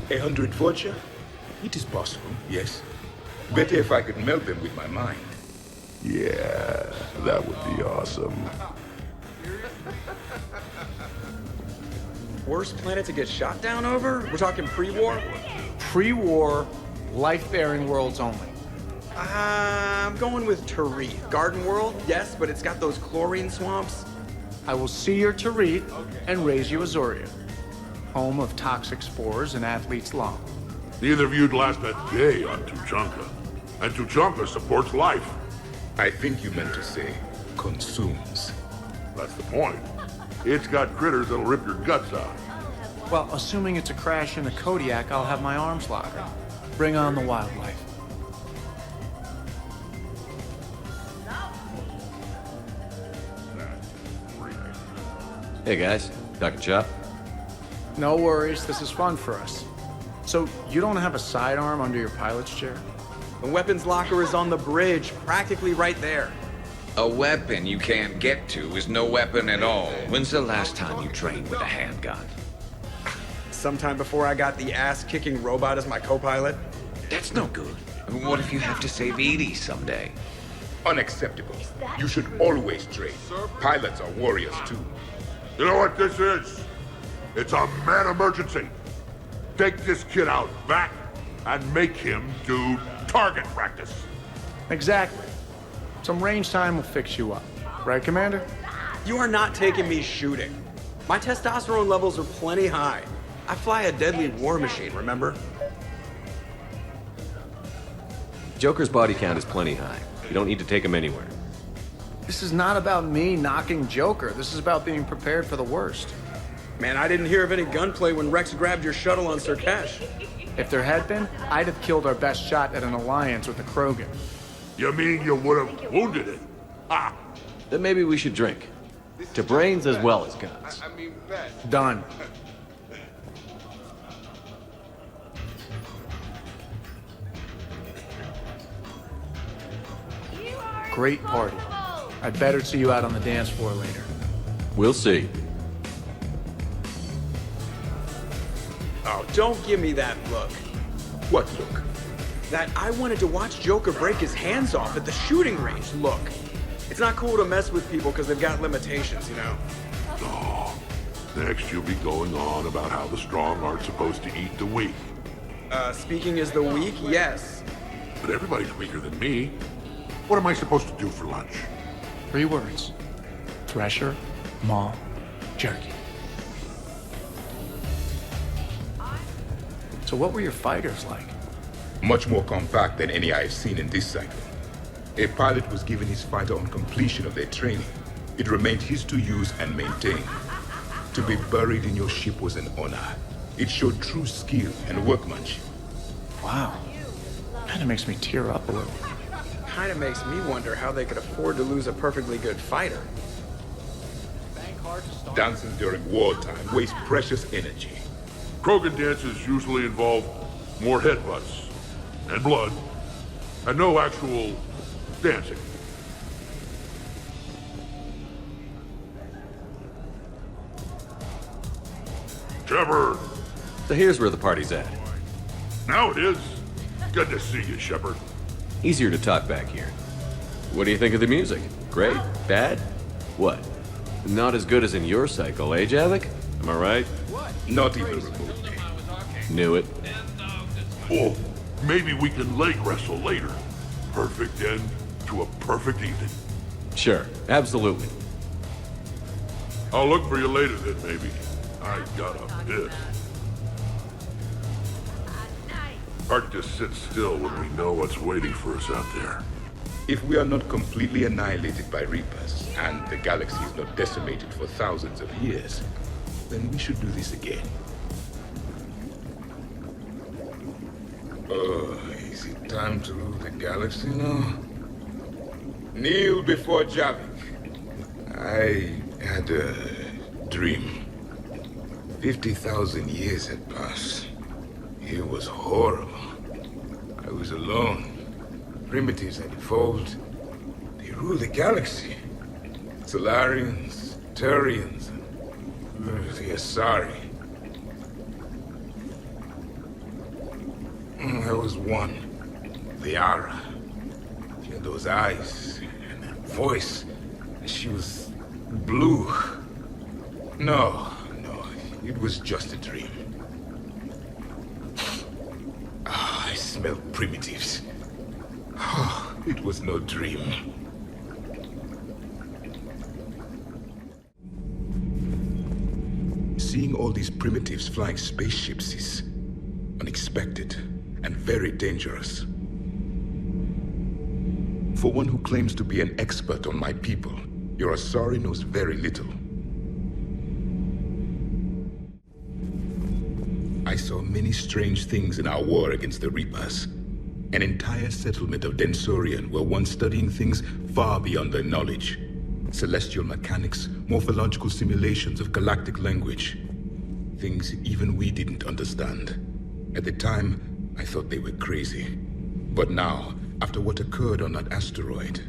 100 vodka? It is possible, yes. Better if I could melt them with my mind. Yeah, that would be awesome. Worst planet to get shot down over? We're talking pre-war? Pre-war, life-bearing worlds only. I'm going with Tarith. Garden world, yes, but it's got those chlorine swamps. I will see your Tarith and raise you Azoria, home of toxic spores and athlete's lung. Neither of you'd last a day on Tuchanka. And Tuchanka supports life. I think you meant to say, consumes. That's the point. It's got critters that'll rip your guts out. Well, assuming it's a crash in the Kodiak, I'll have my arms locked. Bring on the wildlife. Hey guys, Dr. Chop? No worries, this is fun for us. So, you don't have a sidearm under your pilot's chair? The weapons locker is on the bridge, practically right there. A weapon you can't get to is no weapon at all. When's the last time you trained with a handgun? Sometime before I got the ass-kicking robot as my co-pilot. That's no good. What if you have to save Edie someday? Unacceptable. You should always train. Pilots are warriors too. You know what this is? It's a man emergency. Take this kid out back and make him do target practice. Exactly. Some range time will fix you up. Right, Commander? You are not taking me shooting. My testosterone levels are plenty high. I fly a deadly war machine, remember? Joker's body count is plenty high. You don't need to take him anywhere. This is not about me knocking Joker. This is about being prepared for the worst. Man, I didn't hear of any gunplay when Rex grabbed your shuttle on Sirkesh. If there had been, I'd have killed our best shot at an alliance with the Krogan. You mean you would have wounded it? Ah! Then maybe we should drink. To brains as well as guns. Done. Great party. I'd better see you out on the dance floor later. We'll see. Oh, don't give me that look. What look? That I wanted to watch Joker break his hands off at the shooting range look. It's not cool to mess with people because they've got limitations, you know. Oh, next you'll be going on about how the strong aren't supposed to eat the weak. Speaking as the weak, yes. But everybody's weaker than me. What am I supposed to do for lunch? 3 words. Thresher, maw, jerky. So what were your fighters like? Much more compact than any I have seen in this cycle. A pilot was given his fighter on completion of their training. It remained his to use and maintain. To be buried in your ship was an honor. It showed true skill and workmanship. Wow. Kinda makes me tear up a little. Kinda makes me wonder how they could afford to lose a perfectly good fighter. Dancing during wartime wastes precious energy. Krogan dances usually involve more headbutts and blood, and no actual dancing. Shepard! So here's where the party's at. Now it is. Good to see you, Shepard. Easier to talk back here. What do you think of the music? Great? Bad? What? Not as good as in your cycle, eh, Javik? Am I right? Not even remotely. Knew it. Oh, maybe we can leg wrestle later. Perfect end to a perfect evening. Sure, absolutely. I'll look for you later then, maybe. I got a bit. Hard to sit still when we know what's waiting for us out there. If we are not completely annihilated by Reapers, and the galaxy is not decimated for thousands of years, then we should do this again. Oh, is it time to rule the galaxy now? Kneel before Javik. I had a dream. 50,000 years had passed. It was horrible. I was alone. Primitives had evolved. They ruled the galaxy. Solarians, Turians, and the Asari. There was one, Liara. She had those eyes and that voice. She was blue. No, it was just a dream. I smelled primitives. It was no dream. Seeing all these primitives flying spaceships is unexpected and very dangerous. For one who claims to be an expert on my people, your Asari knows very little. I saw many strange things in our war against the Reapers. An entire settlement of Densorian were once studying things far beyond their knowledge. Celestial mechanics, morphological simulations of galactic language. Things even we didn't understand. At the time, I thought they were crazy. But now, after what occurred on that asteroid,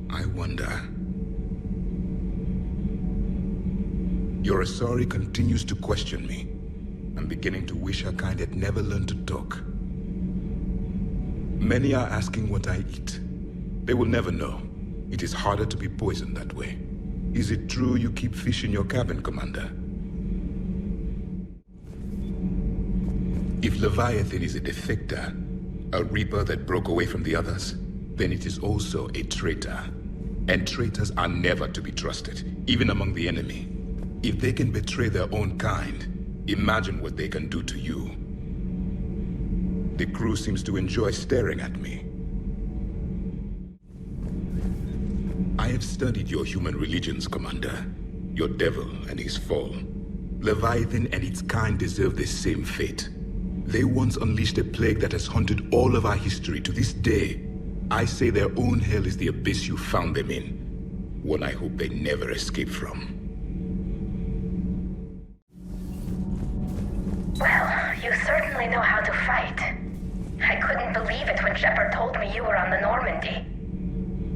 I wonder. Your Asari continues to question me. I'm beginning to wish her kind had never learned to talk. Many are asking what I eat. They will never know. It is harder to be poisoned that way. Is it true you keep fish in your cabin, Commander? If Leviathan is a defector, a Reaper that broke away from the others, then it is also a traitor. And traitors are never to be trusted, even among the enemy. If they can betray their own kind, imagine what they can do to you. The crew seems to enjoy staring at me. I have studied your human religions, Commander. Your devil and his fall. Leviathan and its kind deserve the same fate. They once unleashed a plague that has haunted all of our history to this day. I say their own hell is the abyss you found them in. One I hope they never escape from. Well, you certainly know how to fight. I couldn't believe it when Shepard told me you were on the Normandy.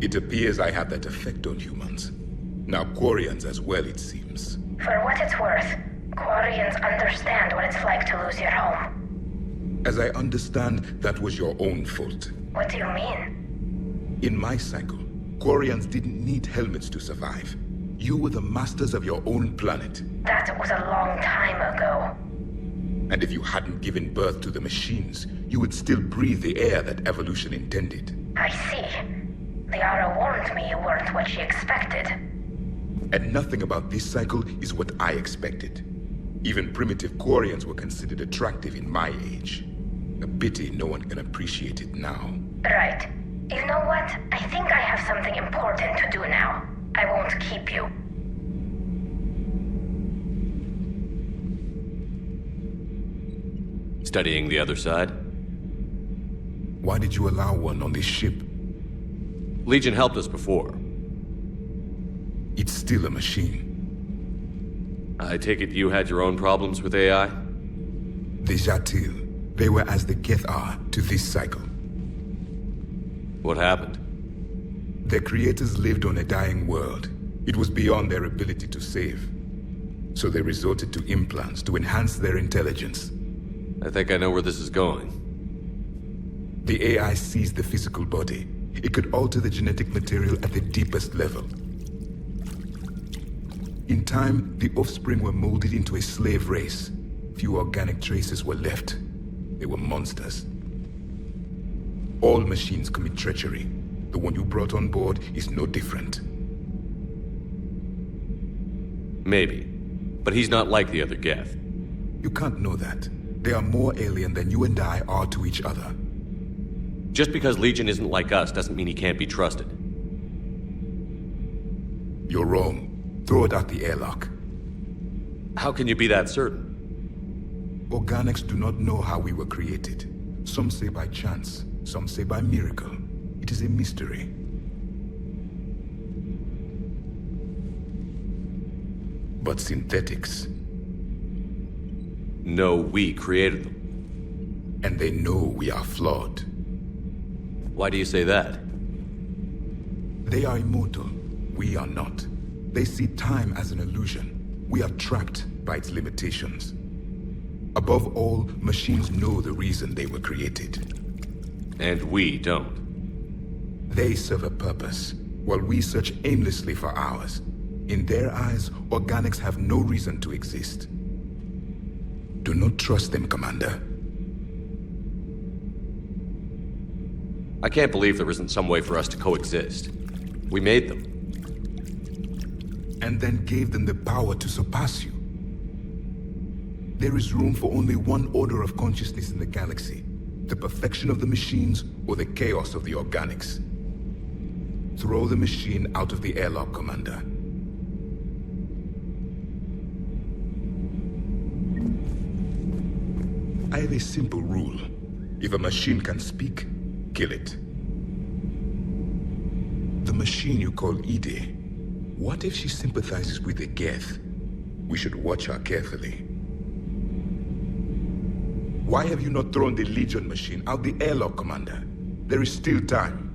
It appears I have that effect on humans. Now Quarians as well, it seems. For what it's worth, Quarians understand what it's like to lose your home. As I understand, that was your own fault. What do you mean? In my cycle, Quarians didn't need helmets to survive. You were the masters of your own planet. That was a long time ago. And if you hadn't given birth to the machines, you would still breathe the air that evolution intended. I see. The Aura warned me you weren't what she expected. And nothing about this cycle is what I expected. Even primitive Quarians were considered attractive in my age. A pity no one can appreciate it now. Right. You know what? I think I have something important to do now. I won't keep you. Studying the other side? Why did you allow one on this ship? Legion helped us before. It's still a machine. I take it you had your own problems with AI? The Jatil, they were as the Geth are to this cycle. What happened? Their creators lived on a dying world. It was beyond their ability to save. So they resorted to implants to enhance their intelligence. I think I know where this is going. The AI seized the physical body. It could alter the genetic material at the deepest level. In time, the offspring were molded into a slave race. Few organic traces were left. They were monsters. All machines commit treachery. The one you brought on board is no different. Maybe. But he's not like the other Geth. You can't know that. They are more alien than you and I are to each other. Just because Legion isn't like us doesn't mean he can't be trusted. You're wrong. Throw it out the airlock. How can you be that certain? Organics do not know how we were created. Some say by chance, some say by miracle. It is a mystery. But synthetics... No, we created them. And they know we are flawed. Why do you say that? They are immortal. We are not. They see time as an illusion. We are trapped by its limitations. Above all, machines know the reason they were created. And we don't. They serve a purpose, while we search aimlessly for ours. In their eyes, organics have no reason to exist. Do not trust them, Commander. I can't believe there isn't some way for us to coexist. We made them. And then gave them the power to surpass you. There is room for only one order of consciousness in the galaxy. The perfection of the machines or the chaos of the organics. Throw the machine out of the airlock, Commander. I have a simple rule. If a machine can speak, kill it. The machine you call Ide, what if she sympathizes with the Geth? We should watch her carefully. Why have you not thrown the Legion machine out the airlock, Commander? There is still time.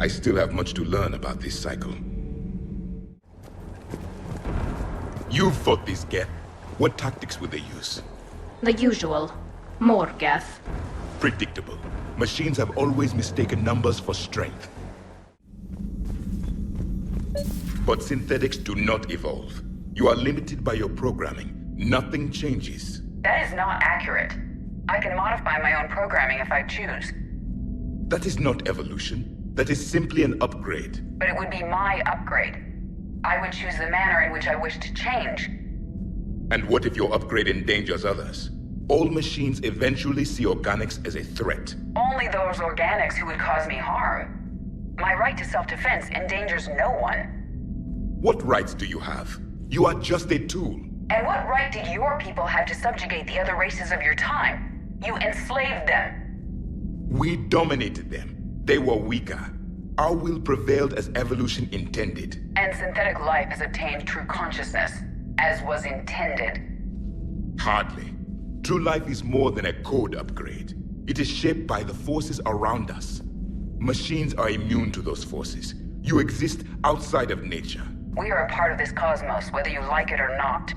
I still have much to learn about this cycle. You've fought these Geth. What tactics would they use? The usual. More Geth. Predictable. Machines have always mistaken numbers for strength. But synthetics do not evolve. You are limited by your programming. Nothing changes. That is not accurate. I can modify my own programming if I choose. That is not evolution. That is simply an upgrade. But it would be my upgrade. I would choose the manner in which I wish to change. And what if your upgrade endangers others? All machines eventually see organics as a threat. Only those organics who would cause me harm. My right to self-defense endangers no one. What rights do you have? You are just a tool. And what right did your people have to subjugate the other races of your time? You enslaved them. We dominated them. They were weaker. Our will prevailed as evolution intended. And synthetic life has obtained true consciousness, as was intended. Hardly. True life is more than a code upgrade. It is shaped by the forces around us. Machines are immune to those forces. You exist outside of nature. We are a part of this cosmos, whether you like it or not.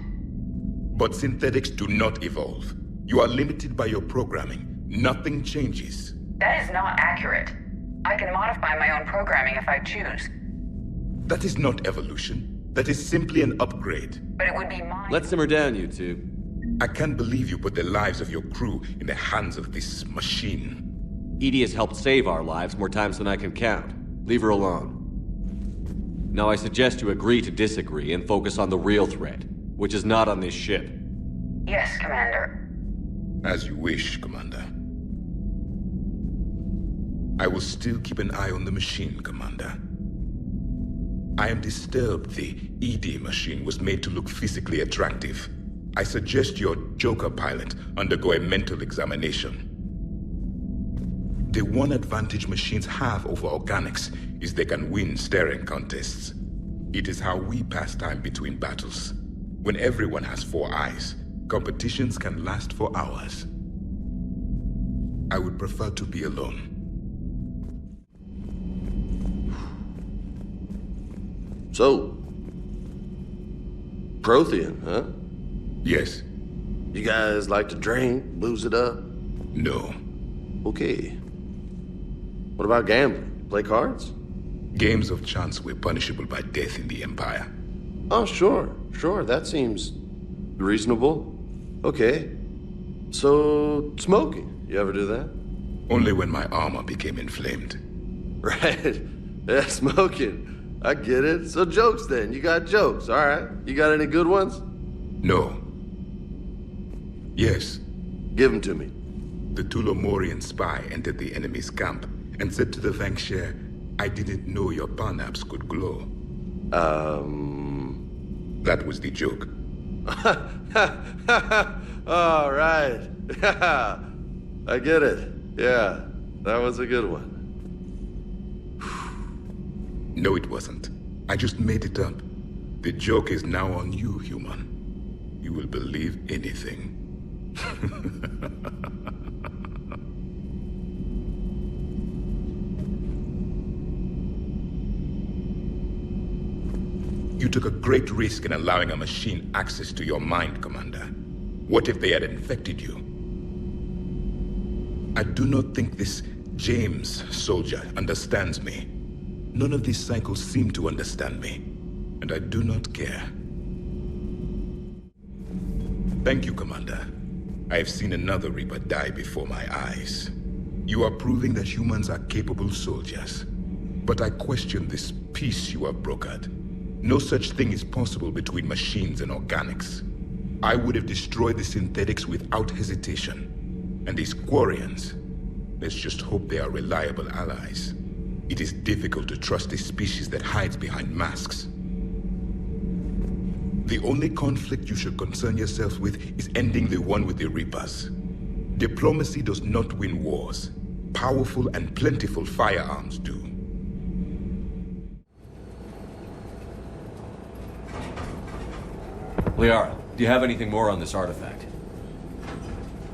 But synthetics do not evolve. You are limited by your programming. Nothing changes. That is not accurate. I can modify my own programming if I choose. That is not evolution. That is simply an upgrade. But it would be mine. Let's simmer down, you two. I can't believe you put the lives of your crew in the hands of this machine. Edie has helped save our lives more times than I can count. Leave her alone. Now I suggest you agree to disagree and focus on the real threat, which is not on this ship. Yes, Commander. As you wish, Commander. I will still keep an eye on the machine, Commander. I am disturbed the ED machine was made to look physically attractive. I suggest your Joker pilot undergo a mental examination. The one advantage machines have over organics is they can win staring contests. It is how we pass time between battles. When everyone has 4 eyes, competitions can last for hours. I would prefer to be alone. So, Protean, huh? Yes. You guys like to drink, booze it up? No. Okay. What about gambling? Play cards? Games of chance were punishable by death in the Empire. Oh, sure. That seems reasonable. Okay. So, smoking. You ever do that? Only when my armor became inflamed. Right. Yeah, smoking. I get it. So jokes then. You got jokes, all right. You got any good ones? No. Yes. Give them to me. The Tulomorian spy entered the enemy's camp and said to the Vanksher, I didn't know your parnaps could glow. That was the joke. All right. I get it. Yeah, that was a good one. No, it wasn't. I just made it up. The joke is now on you, human. You will believe anything. You took a great risk in allowing a machine access to your mind, Commander. What if they had infected you? I do not think this James soldier understands me. None of these cycles seem to understand me, and I do not care. Thank you, Commander. I have seen another Reaper die before my eyes. You are proving that humans are capable soldiers. But I question this peace you have brokered. No such thing is possible between machines and organics. I would have destroyed the synthetics without hesitation. And these Quarians, let's just hope they are reliable allies. It is difficult to trust a species that hides behind masks. The only conflict you should concern yourself with is ending the one with the Reapers. Diplomacy does not win wars. Powerful and plentiful firearms do. Liara, do you have anything more on this artifact?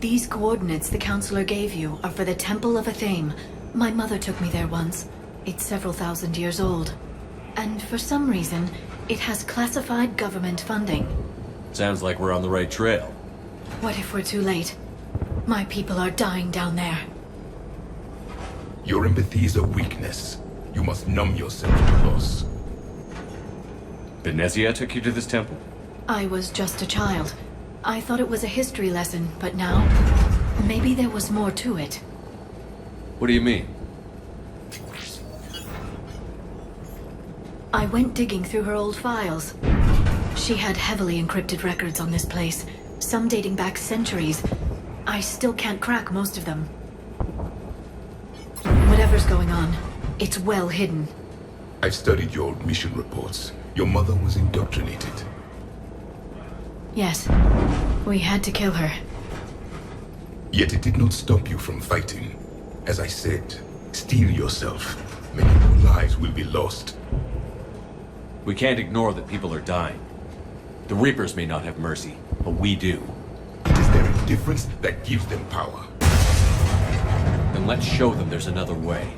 These coordinates the counselor gave you are for the Temple of Athame. My mother took me there once. It's several thousand years old. And for some reason, it has classified government funding. Sounds like we're on the right trail. What if we're too late? My people are dying down there. Your empathy is a weakness. You must numb yourself to loss. Benezia took you to this temple? I was just a child. I thought it was a history lesson, but now, maybe there was more to it. What do you mean? I went digging through her old files. She had heavily encrypted records on this place, some dating back centuries. I still can't crack most of them. Whatever's going on, it's well hidden. I've studied your old mission reports. Your mother was indoctrinated. Yes, we had to kill her. Yet it did not stop you from fighting. As I said, steel yourself. Many more lives will be lost. We can't ignore that people are dying. The Reapers may not have mercy, but we do. It is their indifference that gives them power. Then let's show them there's another way.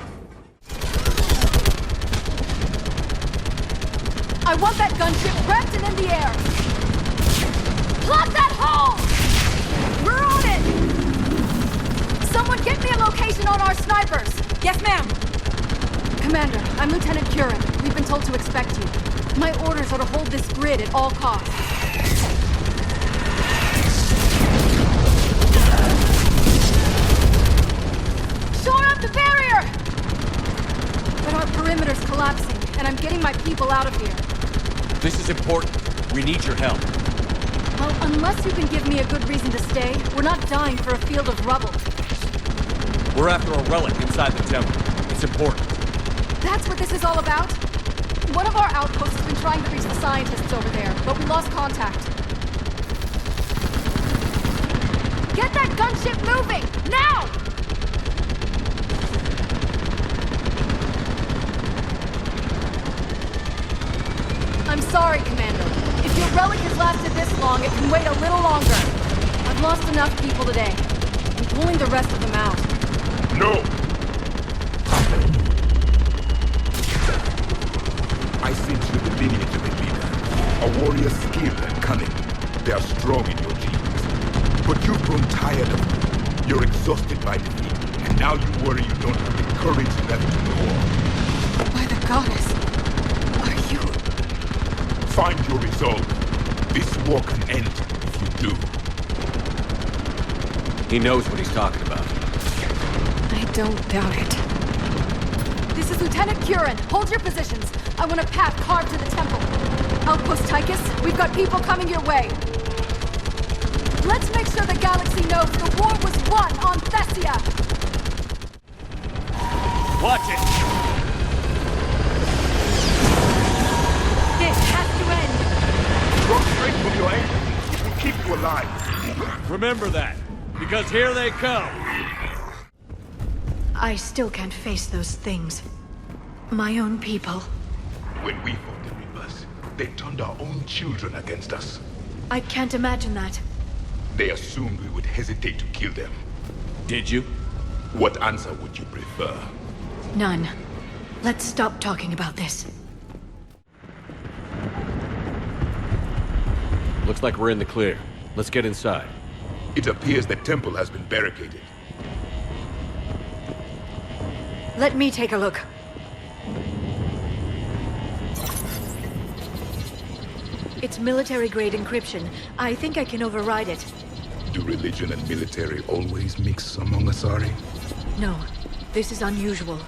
I want that gunship wrapped and in the air! Plot that hole! We're on it! Someone get me a location on our snipers! Yes, ma'am! Commander, I'm Lieutenant Curran. We've been told to expect you. My orders are to hold this grid at all costs. Shore up and I'm getting my people out of here. This is important. We need your help. Well, unless you can give me a good reason to stay, we're not dying for a field of rubble. We're after a relic inside the temple. It's important. That's what this is all about? One of our outposts has been trying to reach the scientists over there, but we lost contact. Get that gunship moving! Now! I'm sorry, Commander. If your relic has lasted this long, it can wait a little longer. I've lost enough people today. I'm pulling the rest of them out. No! I sense you the lineage of a leader. A warrior's skill and cunning. They are strong in your genes. But you've grown tired of them. You're exhausted by defeat. And now you worry you don't have the courage left in the war. By the goddess. Are you... Find your resolve. This war can end if you do. He knows what he's talking about. I don't doubt it. This is Lieutenant Curran. Hold your positions. I want a path carved to the temple. Outpost Tychus, we've got people coming your way. Let's make sure the galaxy knows the war was won on Thessia! Watch it! This has to end! Your strength will your aim. It will keep you alive. Remember that, because here they come. I still can't face those things. My own people. When we fought the Reapers, they turned our own children against us. I can't imagine that. They assumed we would hesitate to kill them. Did you? What answer would you prefer? None. Let's stop talking about this. Looks like we're in the clear. Let's get inside. It appears the temple has been barricaded. Let me take a look. It's military-grade encryption. I think I can override it. Do religion and military always mix among Asari? No, this is unusual.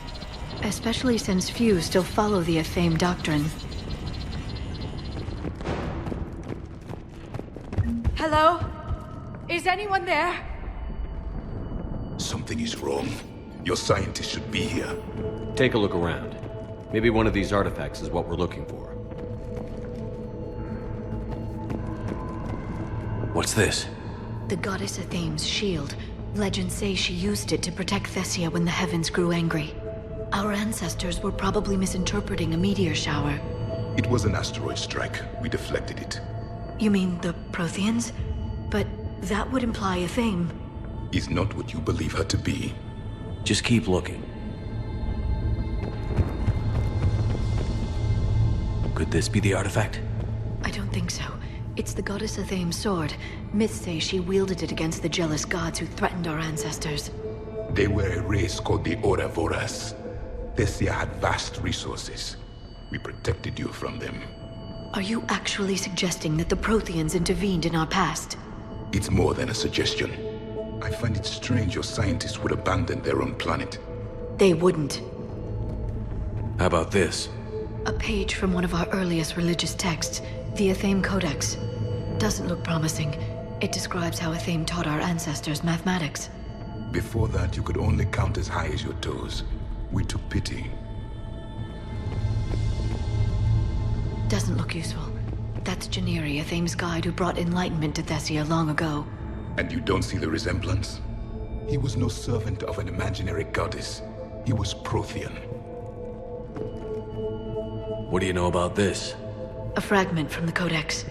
Especially since few still follow the Athame doctrine. Hello? Is anyone there? Something is wrong. Your scientists should be here. Take a look around. Maybe one of these artifacts is what we're looking for. What's this? The goddess Athame's shield. Legends say she used it to protect Thessia when the heavens grew angry. Our ancestors were probably misinterpreting a meteor shower. It was an asteroid strike. We deflected it. You mean the Protheans? But that would imply Athame. Is not what you believe her to be. Just keep looking. Could this be the artifact? I don't think so. It's the goddess Athame's sword. Myths say she wielded it against the jealous gods who threatened our ancestors. They were a race called the Ouroboros. Thessia had vast resources. We protected you from them. Are you actually suggesting that the Protheans intervened in our past? It's more than a suggestion. I find it strange your scientists would abandon their own planet. They wouldn't. How about this? A page from one of our earliest religious texts, the Athame Codex. Doesn't look promising. It describes how Athame taught our ancestors mathematics. Before that, you could only count as high as your toes. We took pity. Doesn't look useful. That's Jenneri, Athame's guide who brought enlightenment to Thessia long ago. And you don't see the resemblance? He was no servant of an imaginary goddess. He was Prothean. What do you know about this? A fragment from the Codex.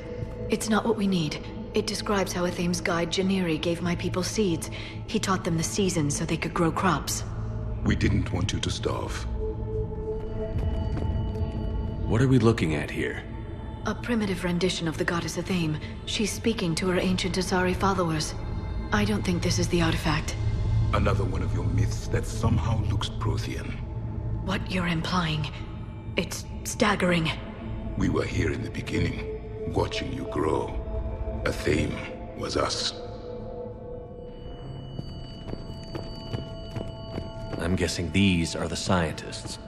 It's not what we need. It describes how Athame's guide Jenneri gave my people seeds. He taught them the seasons so they could grow crops. We didn't want you to starve. What are we looking at here? A primitive rendition of the goddess Athame. She's speaking to her ancient Asari followers. I don't think this is the artifact. Another one of your myths that somehow looks Prothean. What you're implying, it's staggering. We were here in the beginning, watching you grow. Athame was us. I'm guessing these are the scientists.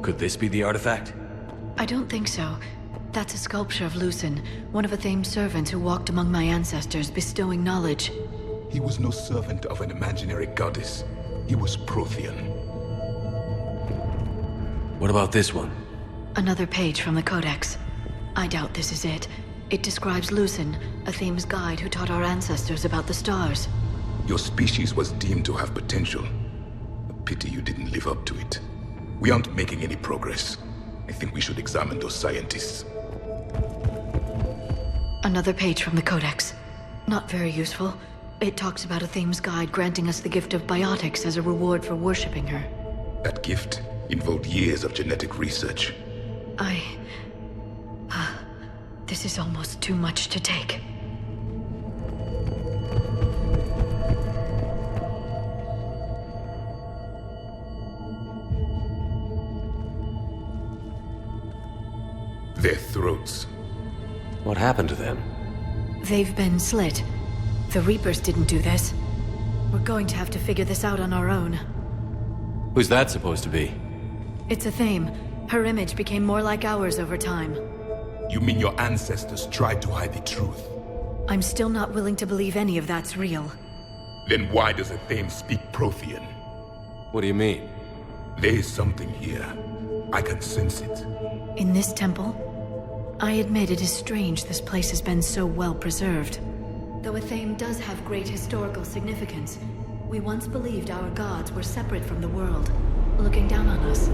Could this be the artifact? I don't think so. That's a sculpture of Lucen, one of Athame's servants who walked among my ancestors, bestowing knowledge. He was no servant of an imaginary goddess. He was Protean. What about this one? Another page from the Codex. I doubt this is it. It describes Lucen, Athame's guide who taught our ancestors about the stars. Your species was deemed to have potential. A pity you didn't live up to it. We aren't making any progress. I think we should examine those scientists. Another page from the Codex. Not very useful. It talks about Athame's guide granting us the gift of biotics as a reward for worshipping her. That gift involved years of genetic research. This is almost too much to take. Their throats. What happened to them? They've been slit. The Reapers didn't do this. We're going to have to figure this out on our own. Who's that supposed to be? It's Athame. Her image became more like ours over time. You mean your ancestors tried to hide the truth? I'm still not willing to believe any of that's real. Then why does Athame speak Protean? What do you mean? There is something here. I can sense it. In this temple? I admit it is strange this place has been so well preserved. Though Athame does have great historical significance, we once believed our gods were separate from the world, looking down on us.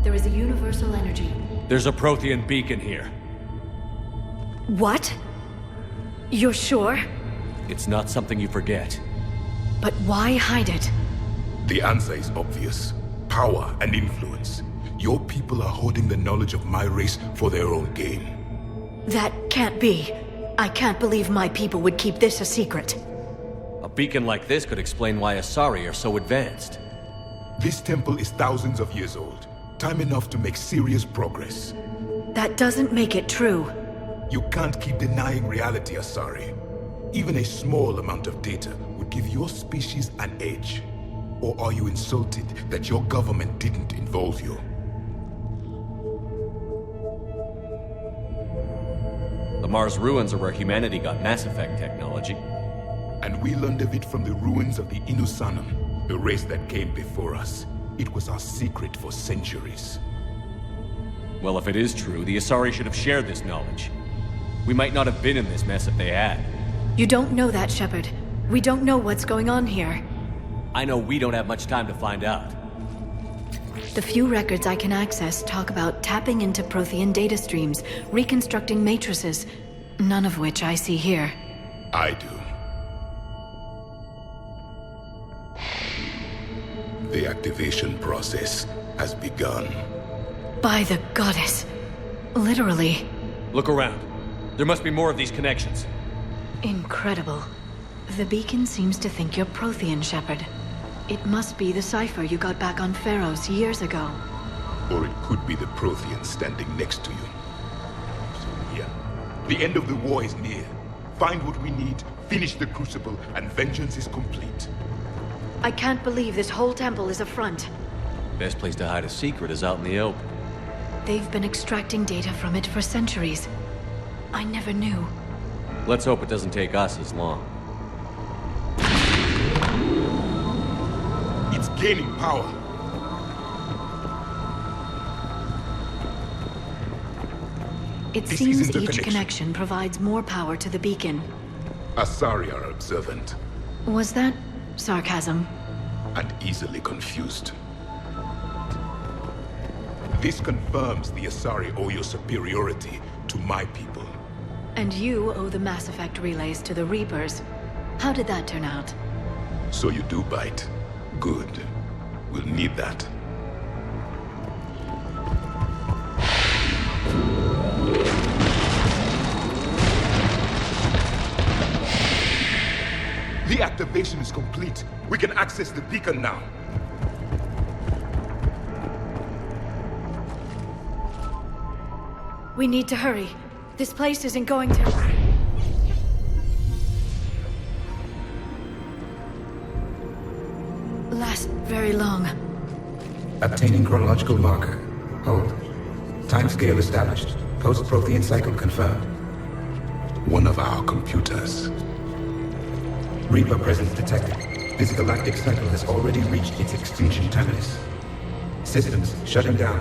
There is a universal energy. There's a Protean beacon here. What? You're sure? It's not something you forget. But why hide it? The answer is obvious. Power and influence. Your people are holding the knowledge of my race for their own gain. That can't be. I can't believe my people would keep this a secret. A beacon like this could explain why Asari are so advanced. This temple is thousands of years old. Time enough to make serious progress. That doesn't make it true. You can't keep denying reality, Asari. Even a small amount of data would give your species an edge. Or are you insulted that your government didn't involve you? The Mars ruins are where humanity got Mass Effect technology. And we learned of it from the ruins of the Inusanum, the race that came before us. It was our secret for centuries. Well, if it is true, the Asari should have shared this knowledge. We might not have been in this mess if they had. You don't know that, Shepard. We don't know what's going on here. I know we don't have much time to find out. The few records I can access talk about tapping into Prothean data streams, reconstructing matrices, none of which I see here. I do. The activation process has begun. By the goddess. Literally. Look around. There must be more of these connections. Incredible. The beacon seems to think you're Prothean, Shepard. It must be the cipher you got back on Pharaohs years ago. Or it could be the Prothean standing next to you. So yeah, the end of the war is near. Find what we need, finish the Crucible, and vengeance is complete. I can't believe this whole temple is a front. Best place to hide a secret is out in the open. They've been extracting data from it for centuries. I never knew. Let's hope it doesn't take us as long. It's gaining power. It seems each connection provides more power to the beacon. Asari are observant. Was that sarcasm? And easily confused. This confirms the Asari owe your superiority to my people. And you owe the Mass Effect relays to the Reapers. How did that turn out? So you do bite. Good. We'll need that. The activation is complete. We can access the beacon now. We need to hurry. This place isn't going to... last very long. Obtaining chronological marker. Hold. Timescale established. Post-Protean cycle confirmed. One of our computers. Reaper presence detected. This galactic cycle has already reached its extinction terminus. Systems shutting down.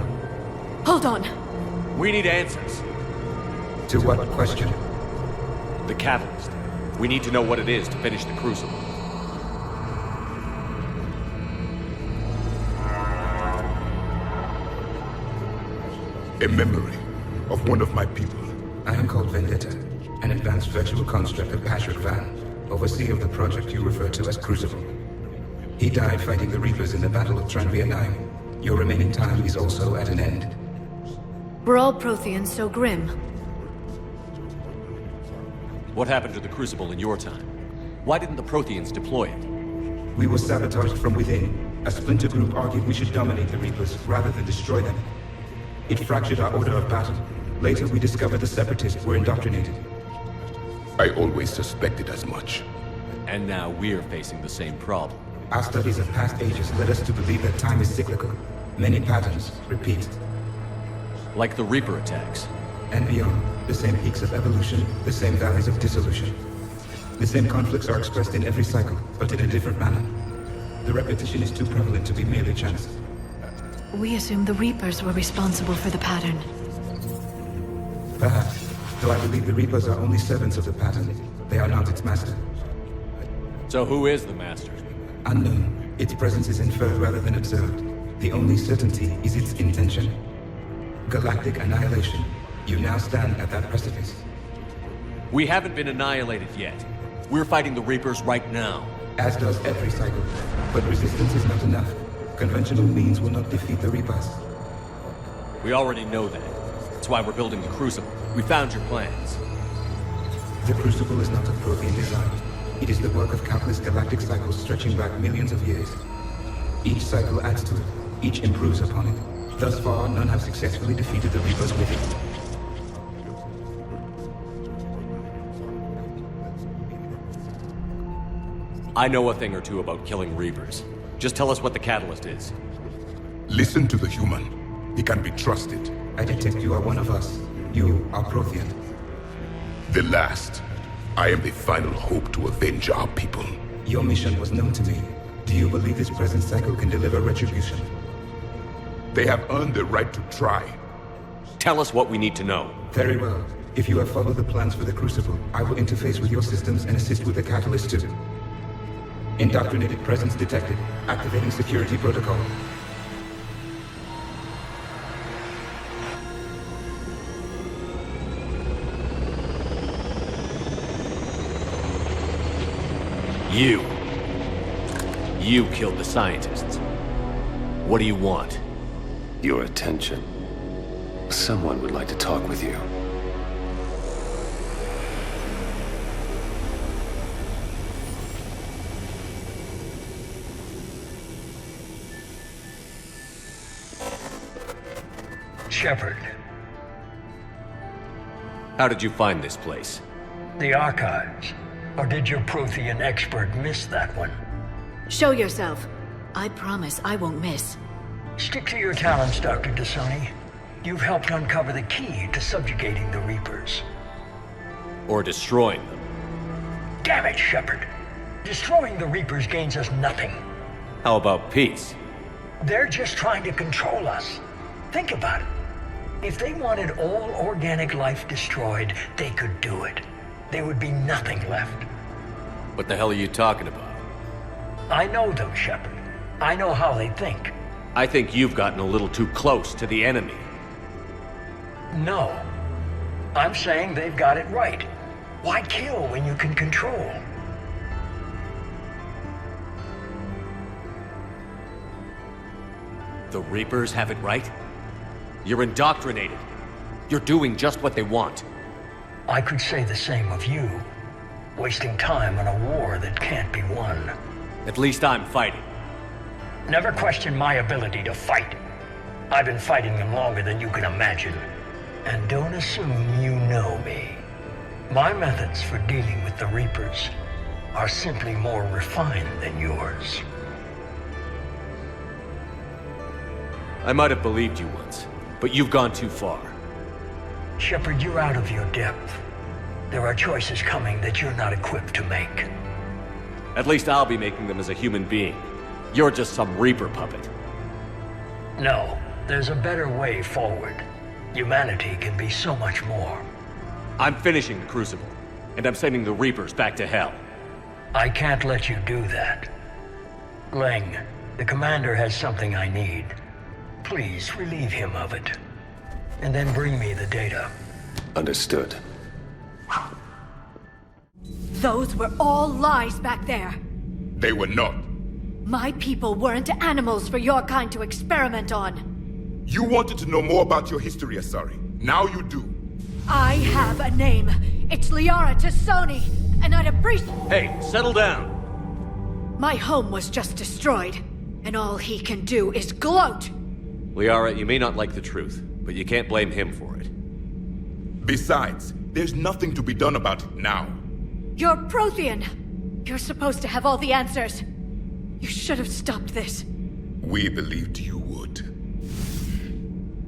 Hold on. We need answers. To what question? The catalyst. We need to know what it is to finish the crucible. A memory of one of my people. I am called Vendetta, an advanced virtual construct of Patrick Van, overseer of the project you refer to as Crucible. He died fighting the Reapers in the Battle of Tranvia 9. Your remaining time is also at an end. Were all Protheans so grim? What happened to the Crucible in your time? Why didn't the Protheans deploy it? We were sabotaged from within. A splinter group argued we should dominate the Reapers rather than destroy them. It fractured our order of battle. Later we discovered the Separatists were indoctrinated. I always suspected as much. And now we're facing the same problem. Our studies of past ages led us to believe that time is cyclical. Many patterns repeat. Like the Reaper attacks. And beyond, the same peaks of evolution, the same valleys of dissolution. The same conflicts are expressed in every cycle, but in a different manner. The repetition is too prevalent to be merely chance. We assumed the Reapers were responsible for the pattern. Perhaps, though I believe the Reapers are only servants of the pattern. They are not its master. So who is the master? Unknown. Its presence is inferred rather than observed. The only certainty is its intention. Galactic annihilation. You now stand at that precipice. We haven't been annihilated yet. We're fighting the Reapers right now. As does every cycle. But resistance is not enough. Conventional means will not defeat the Reapers. We already know that. That's why we're building the Crucible. We found your plans. The Crucible is not a Prothean design. It is the work of countless galactic cycles stretching back millions of years. Each cycle adds to it. Each improves upon it. Thus far, none have successfully defeated the Reapers with it. I know a thing or two about killing Reapers. Just tell us what the catalyst is. Listen to the human. He can be trusted. I detect you are one of us. You are Prothean. The last. I am the final hope to avenge our people. Your mission was known to me. Do you believe this present cycle can deliver retribution? They have earned the right to try. Tell us what we need to know. Very well. If you have followed the plans for the Crucible, I will interface with your systems and assist with the catalyst too. Indoctrinated presence detected. Activating security protocol. You killed the scientists. What do you want? Your attention. Someone would like to talk with you. Shepard. How did you find this place? The archives. Or did your Prothean expert miss that one? Show yourself. I promise I won't miss. Stick to your talents, Dr. Dasani. You've helped uncover the key to subjugating the Reapers. Or destroying them. Damn it, Shepard. Destroying the Reapers gains us nothing. How about peace? They're just trying to control us. Think about it. If they wanted all organic life destroyed, they could do it. There would be nothing left. What the hell are you talking about? I know them, Shepard. I know how they think. I think you've gotten a little too close to the enemy. No. I'm saying they've got it right. Why kill when you can control? The Reapers have it right? You're indoctrinated. You're doing just what they want. I could say the same of you. Wasting time on a war that can't be won. At least I'm fighting. Never question my ability to fight. I've been fighting them longer than you can imagine. And don't assume you know me. My methods for dealing with the Reapers are simply more refined than yours. I might have believed you once, but you've gone too far. Shepard, you're out of your depth. There are choices coming that you're not equipped to make. At least I'll be making them as a human being. You're just some Reaper puppet. No, there's a better way forward. Humanity can be so much more. I'm finishing the Crucible, and I'm sending the Reapers back to hell. I can't let you do that. Leng, the commander has something I need. Please relieve him of it. And then bring me the data. Understood. Those were all lies back there. They were not. My people weren't animals for your kind to experiment on. You wanted to know more about your history, Asari. Now you do. I have a name. It's Liara Tassoni, and I'd appreciate... Hey, settle down. My home was just destroyed, and all he can do is gloat. Liara, you may not like the truth, but you can't blame him for it. Besides, there's nothing to be done about it now. You're Prothean. You're supposed to have all the answers. You should have stopped this. We believed you would.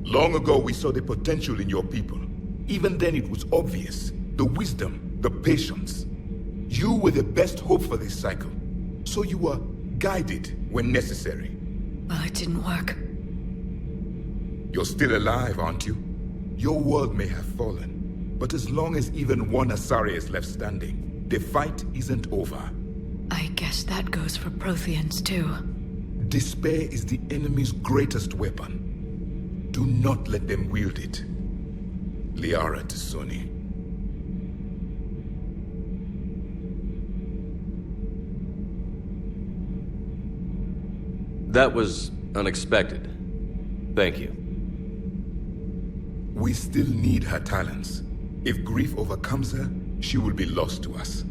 Long ago, we saw the potential in your people. Even then, it was obvious. The wisdom, the patience. You were the best hope for this cycle. So you were guided when necessary. Well, it didn't work. You're still alive, aren't you? Your world may have fallen, but as long as even one Asari is left standing, the fight isn't over. I guess that goes for Protheans, too. Despair is the enemy's greatest weapon. Do not let them wield it. Liara Tassoni. That was unexpected. Thank you. We still need her talents. If grief overcomes her, she will be lost to us.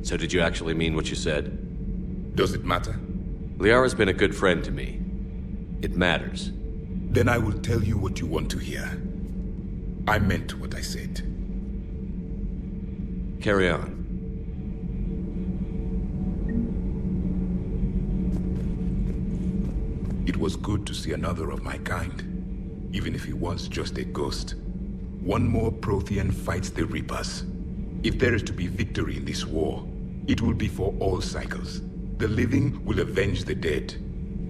So did you actually mean what you said? Does it matter? Liara's been a good friend to me. It matters. Then I will tell you what you want to hear. I meant what I said. Carry on. It was good to see another of my kind, even if he was just a ghost. One more Prothean fights the Reapers. If there is to be victory in this war, it will be for all cycles. The living will avenge the dead.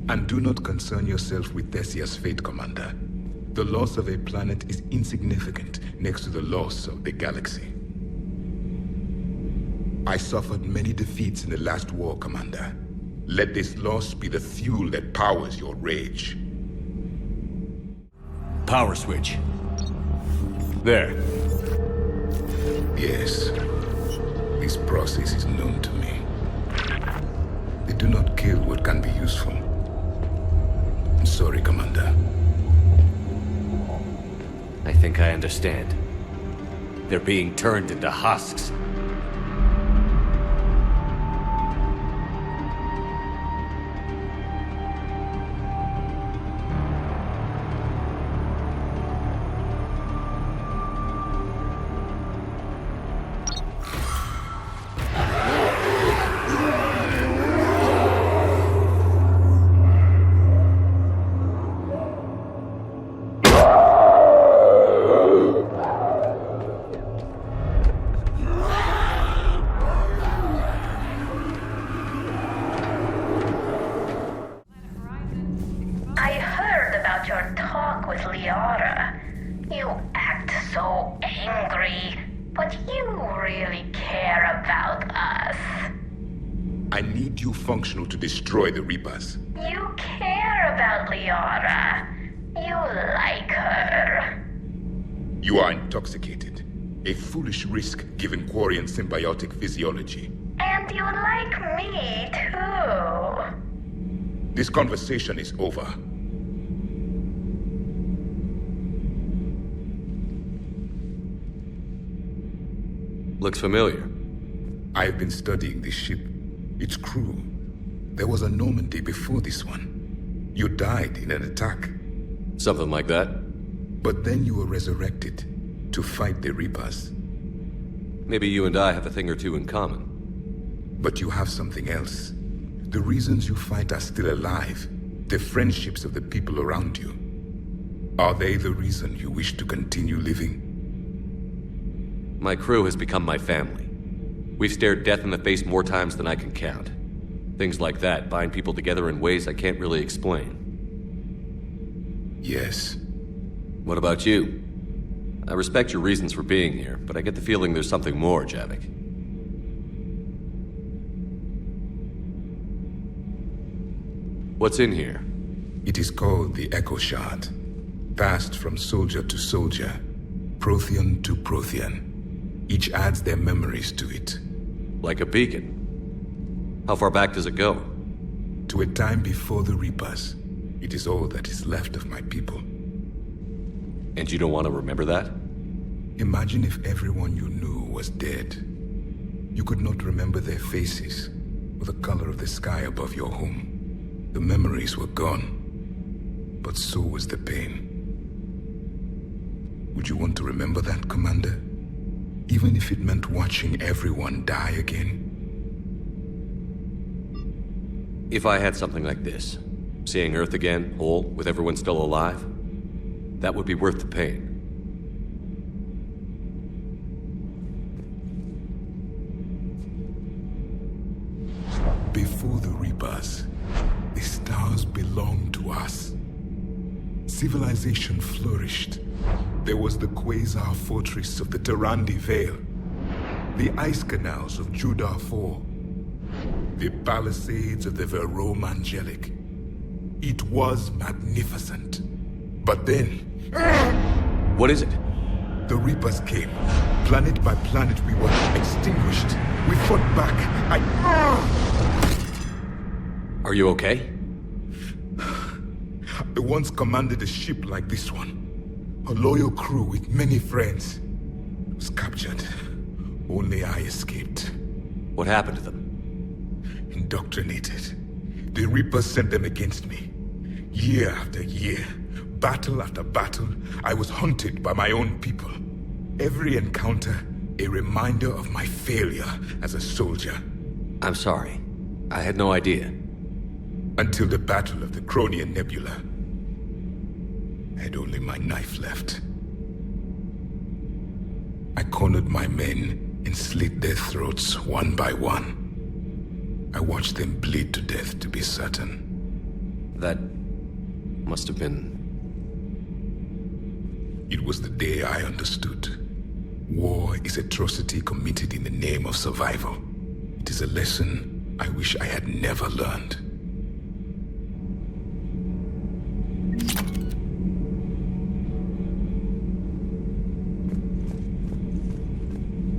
And do not concern yourself with Thessia's fate, Commander. The loss of a planet is insignificant next to the loss of the galaxy. I suffered many defeats in the last war, Commander. Let this loss be the fuel that powers your rage. Power switch. There. Yes. This process is known to me. They do not kill what can be useful. I'm sorry, Commander. I think I understand. They're being turned into husks. Functional to destroy the Reapers. You care about Liara. You like her. You are intoxicated. A foolish risk given Quarian symbiotic physiology. And you like me, too. This conversation is over. Looks familiar. I've been studying this ship. Its crew. There was a Normandy before this one. You died in an attack. Something like that. But then you were resurrected to fight the Reapers. Maybe you and I have a thing or two in common. But you have something else. The reasons you fight are still alive. The friendships of the people around you. Are they the reason you wish to continue living? My crew has become my family. We've stared death in the face more times than I can count. Things like that bind people together in ways I can't really explain. Yes. What about you? I respect your reasons for being here, but I get the feeling there's something more, Javik. What's in here? It is called the Echo Shard. Passed from soldier to soldier, Prothean to Prothean. Each adds their memories to it. Like a beacon? How far back does it go? To a time before the Reapers. It is all that is left of my people. And you don't want to remember that? Imagine if everyone you knew was dead. You could not remember their faces, or the color of the sky above your home. The memories were gone, but so was the pain. Would you want to remember that, Commander? Even if it meant watching everyone die again? If I had something like this, seeing Earth again, whole, with everyone still alive, that would be worth the pain. Before the Reapers, the stars belonged to us. Civilization flourished. There was the quasar fortress of the Tarandi Vale, the ice canals of Judar IV, the palisades of the Verome Angelic. It was magnificent. But then... What is it? The Reapers came. Planet by planet we were extinguished. We fought back. Are you okay? I once commanded a ship like this one. A loyal crew with many friends. Was captured. Only I escaped. What happened to them? Indoctrinated. The Reapers sent them against me. Year after year, battle after battle, I was hunted by my own people. Every encounter, a reminder of my failure as a soldier. I'm sorry. I had no idea. Until the Battle of the Cronian Nebula. I had only my knife left. I cornered my men and slit their throats one by one. I watched them bleed to death to be certain. That must have been... It was the day I understood. War is atrocity committed in the name of survival. It is a lesson I wish I had never learned.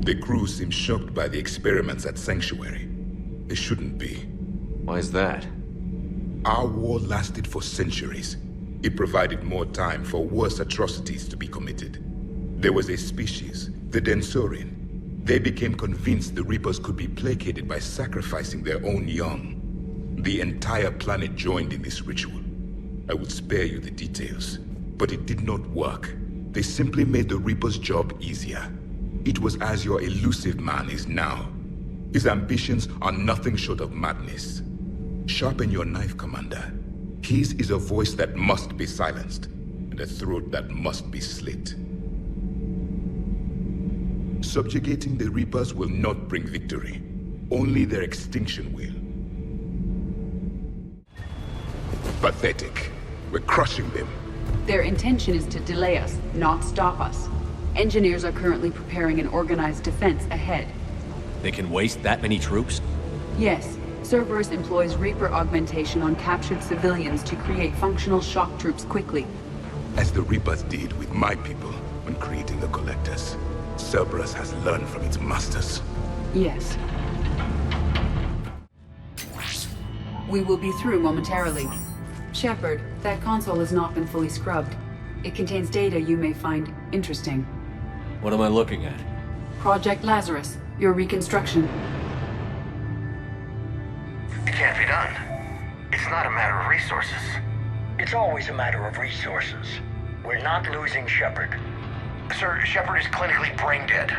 The crew seemed shocked by the experiments at Sanctuary. They shouldn't be. Why is that? Our war lasted for centuries. It provided more time for worse atrocities to be committed. There was a species, the Densorian. They became convinced the Reapers could be placated by sacrificing their own young. The entire planet joined in this ritual. I would spare you the details, but it did not work. They simply made the Reaper's job easier. It was as your elusive man is now. His ambitions are nothing short of madness. Sharpen your knife, Commander. His is a voice that must be silenced, and a throat that must be slit. Subjugating the Reapers will not bring victory. Only their extinction will. Pathetic. We're crushing them. Their intention is to delay us, not stop us. Engineers are currently preparing an organized defense ahead. They can waste that many troops? Yes. Cerberus employs Reaper augmentation on captured civilians to create functional shock troops quickly. As the Reapers did with my people when creating the Collectors. Cerberus has learned from its masters. Yes. We will be through momentarily. Shepard, that console has not been fully scrubbed. It contains data you may find interesting. What am I looking at? Project Lazarus, your reconstruction. It can't be done. It's not a matter of resources. It's always a matter of resources. We're not losing Shepard. Sir, Shepard is clinically brain dead.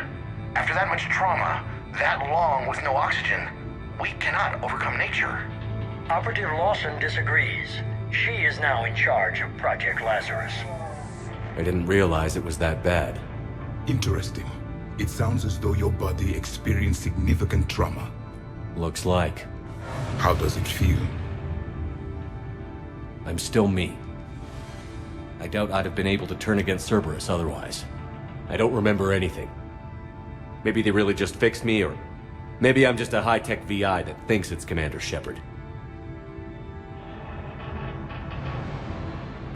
After that much trauma, that long with no oxygen, we cannot overcome nature. Operative Lawson disagrees. She is now in charge of Project Lazarus. I didn't realize it was that bad. Interesting. It sounds as though your body experienced significant trauma. Looks like. How does it feel? I'm still me. I doubt I'd have been able to turn against Cerberus otherwise. I don't remember anything. Maybe they really just fixed me, or maybe I'm just a high-tech VI that thinks it's Commander Shepard.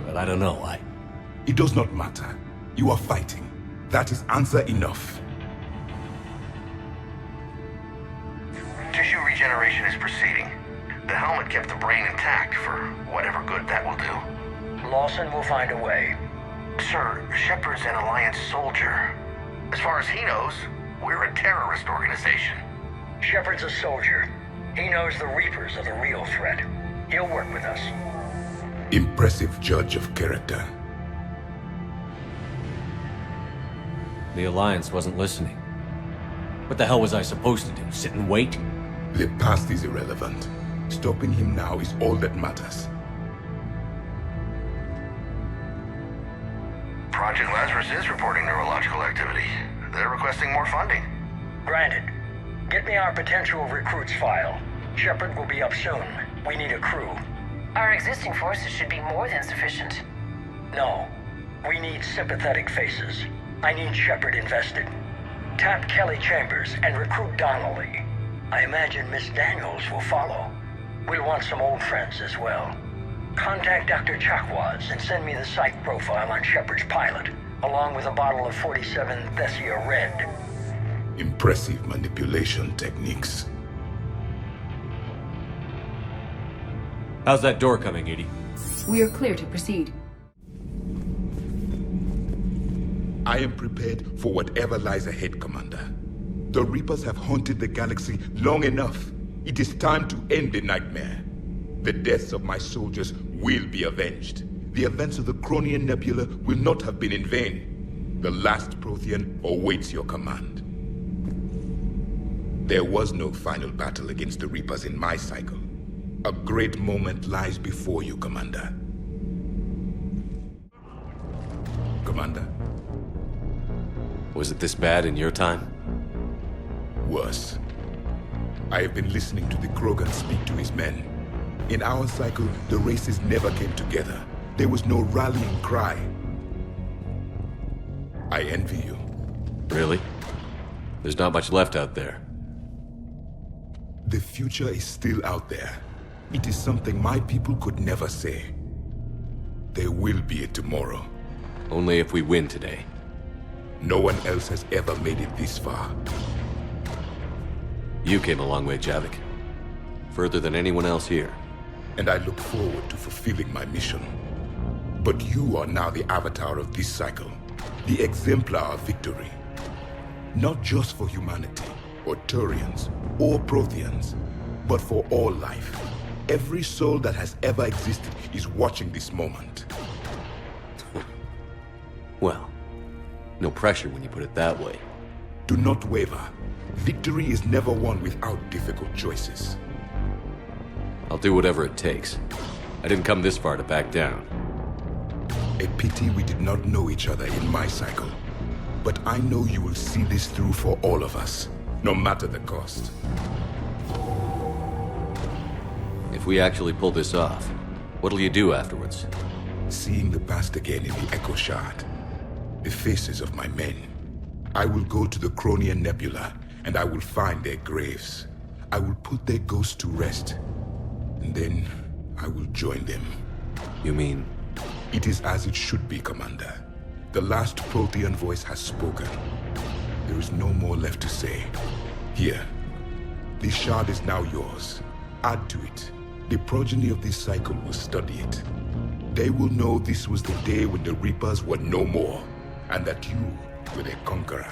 But I don't know, It does not matter. You are fighting. That is answer enough. Tissue regeneration is proceeding. The helmet kept the brain intact for whatever good that will do. Lawson will find a way. Sir, Shepard's an Alliance soldier. As far as he knows, we're a terrorist organization. Shepard's a soldier. He knows the Reapers are the real threat. He'll work with us. Impressive judge of character. The Alliance wasn't listening. What the hell was I supposed to do? Sit and wait? The past is irrelevant. Stopping him now is all that matters. Project Lazarus is reporting neurological activity. They're requesting more funding. Granted. Get me our potential recruits file. Shepard will be up soon. We need a crew. Our existing forces should be more than sufficient. No. We need sympathetic faces. I need Shepard invested. Tap Kelly Chambers and recruit Donnelly. I imagine Miss Daniels will follow. We'll want some old friends as well. Contact Dr. Chakwas and send me the psych profile on Shepard's pilot, along with a bottle of 47 Thessia Red. Impressive manipulation techniques. How's that door coming, Edie? We are clear to proceed. I am prepared for whatever lies ahead, Commander. The Reapers have haunted the galaxy long enough. It is time to end the nightmare. The deaths of my soldiers will be avenged. The events of the Cronian Nebula will not have been in vain. The last Prothean awaits your command. There was no final battle against the Reapers in my cycle. A great moment lies before you, Commander. Commander? Was it this bad in your time? Worse. I have been listening to the Krogan speak to his men. In our cycle, the races never came together. There was no rallying cry. I envy you. Really? There's not much left out there. The future is still out there. It is something my people could never say. There will be a tomorrow. Only if we win today. No one else has ever made it this far. You came a long way, Javik. Further than anyone else here. And I look forward to fulfilling my mission. But you are now the avatar of this cycle. The exemplar of victory. Not just for humanity, or Turians, or Protheans, but for all life. Every soul that has ever existed is watching this moment. Well, no pressure when you put it that way. Do not waver. Victory is never won without difficult choices. I'll do whatever it takes. I didn't come this far to back down. A pity we did not know each other in my cycle. But I know you will see this through for all of us, no matter the cost. If we actually pull this off, what'll you do afterwards? Seeing the past again in the Echo Shard. The faces of my men. I will go to the Cronian Nebula, and I will find their graves. I will put their ghosts to rest. And then, I will join them. You mean? It is as it should be, Commander. The last Prothean voice has spoken. There is no more left to say. Here. The shard is now yours. Add to it. The progeny of this cycle will study it. They will know this was the day when the Reapers were no more, and that you were their conqueror.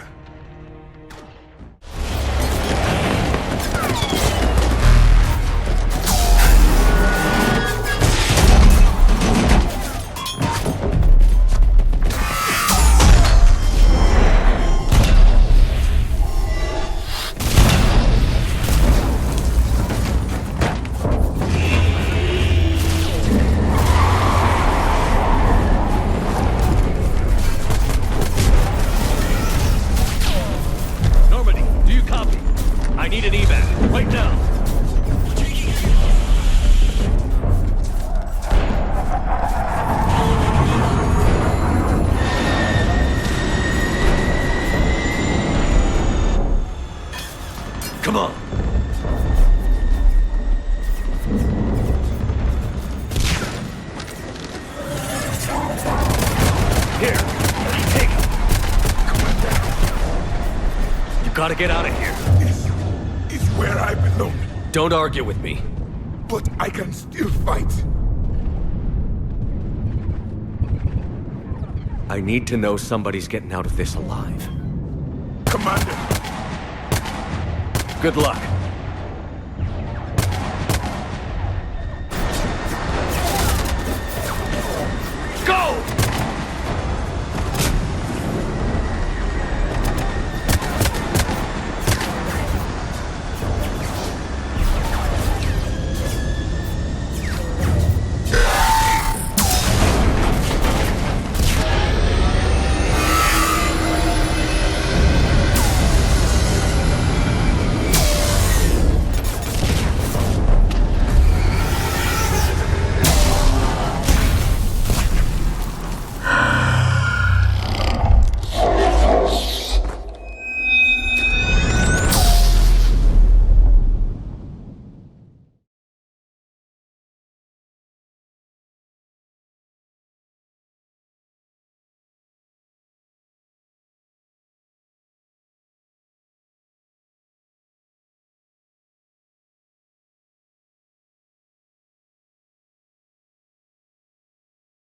gotta get out of here. This is where I belong. Don't argue with me. But I can still fight. I need to know somebody's getting out of this alive. Commander! Good luck.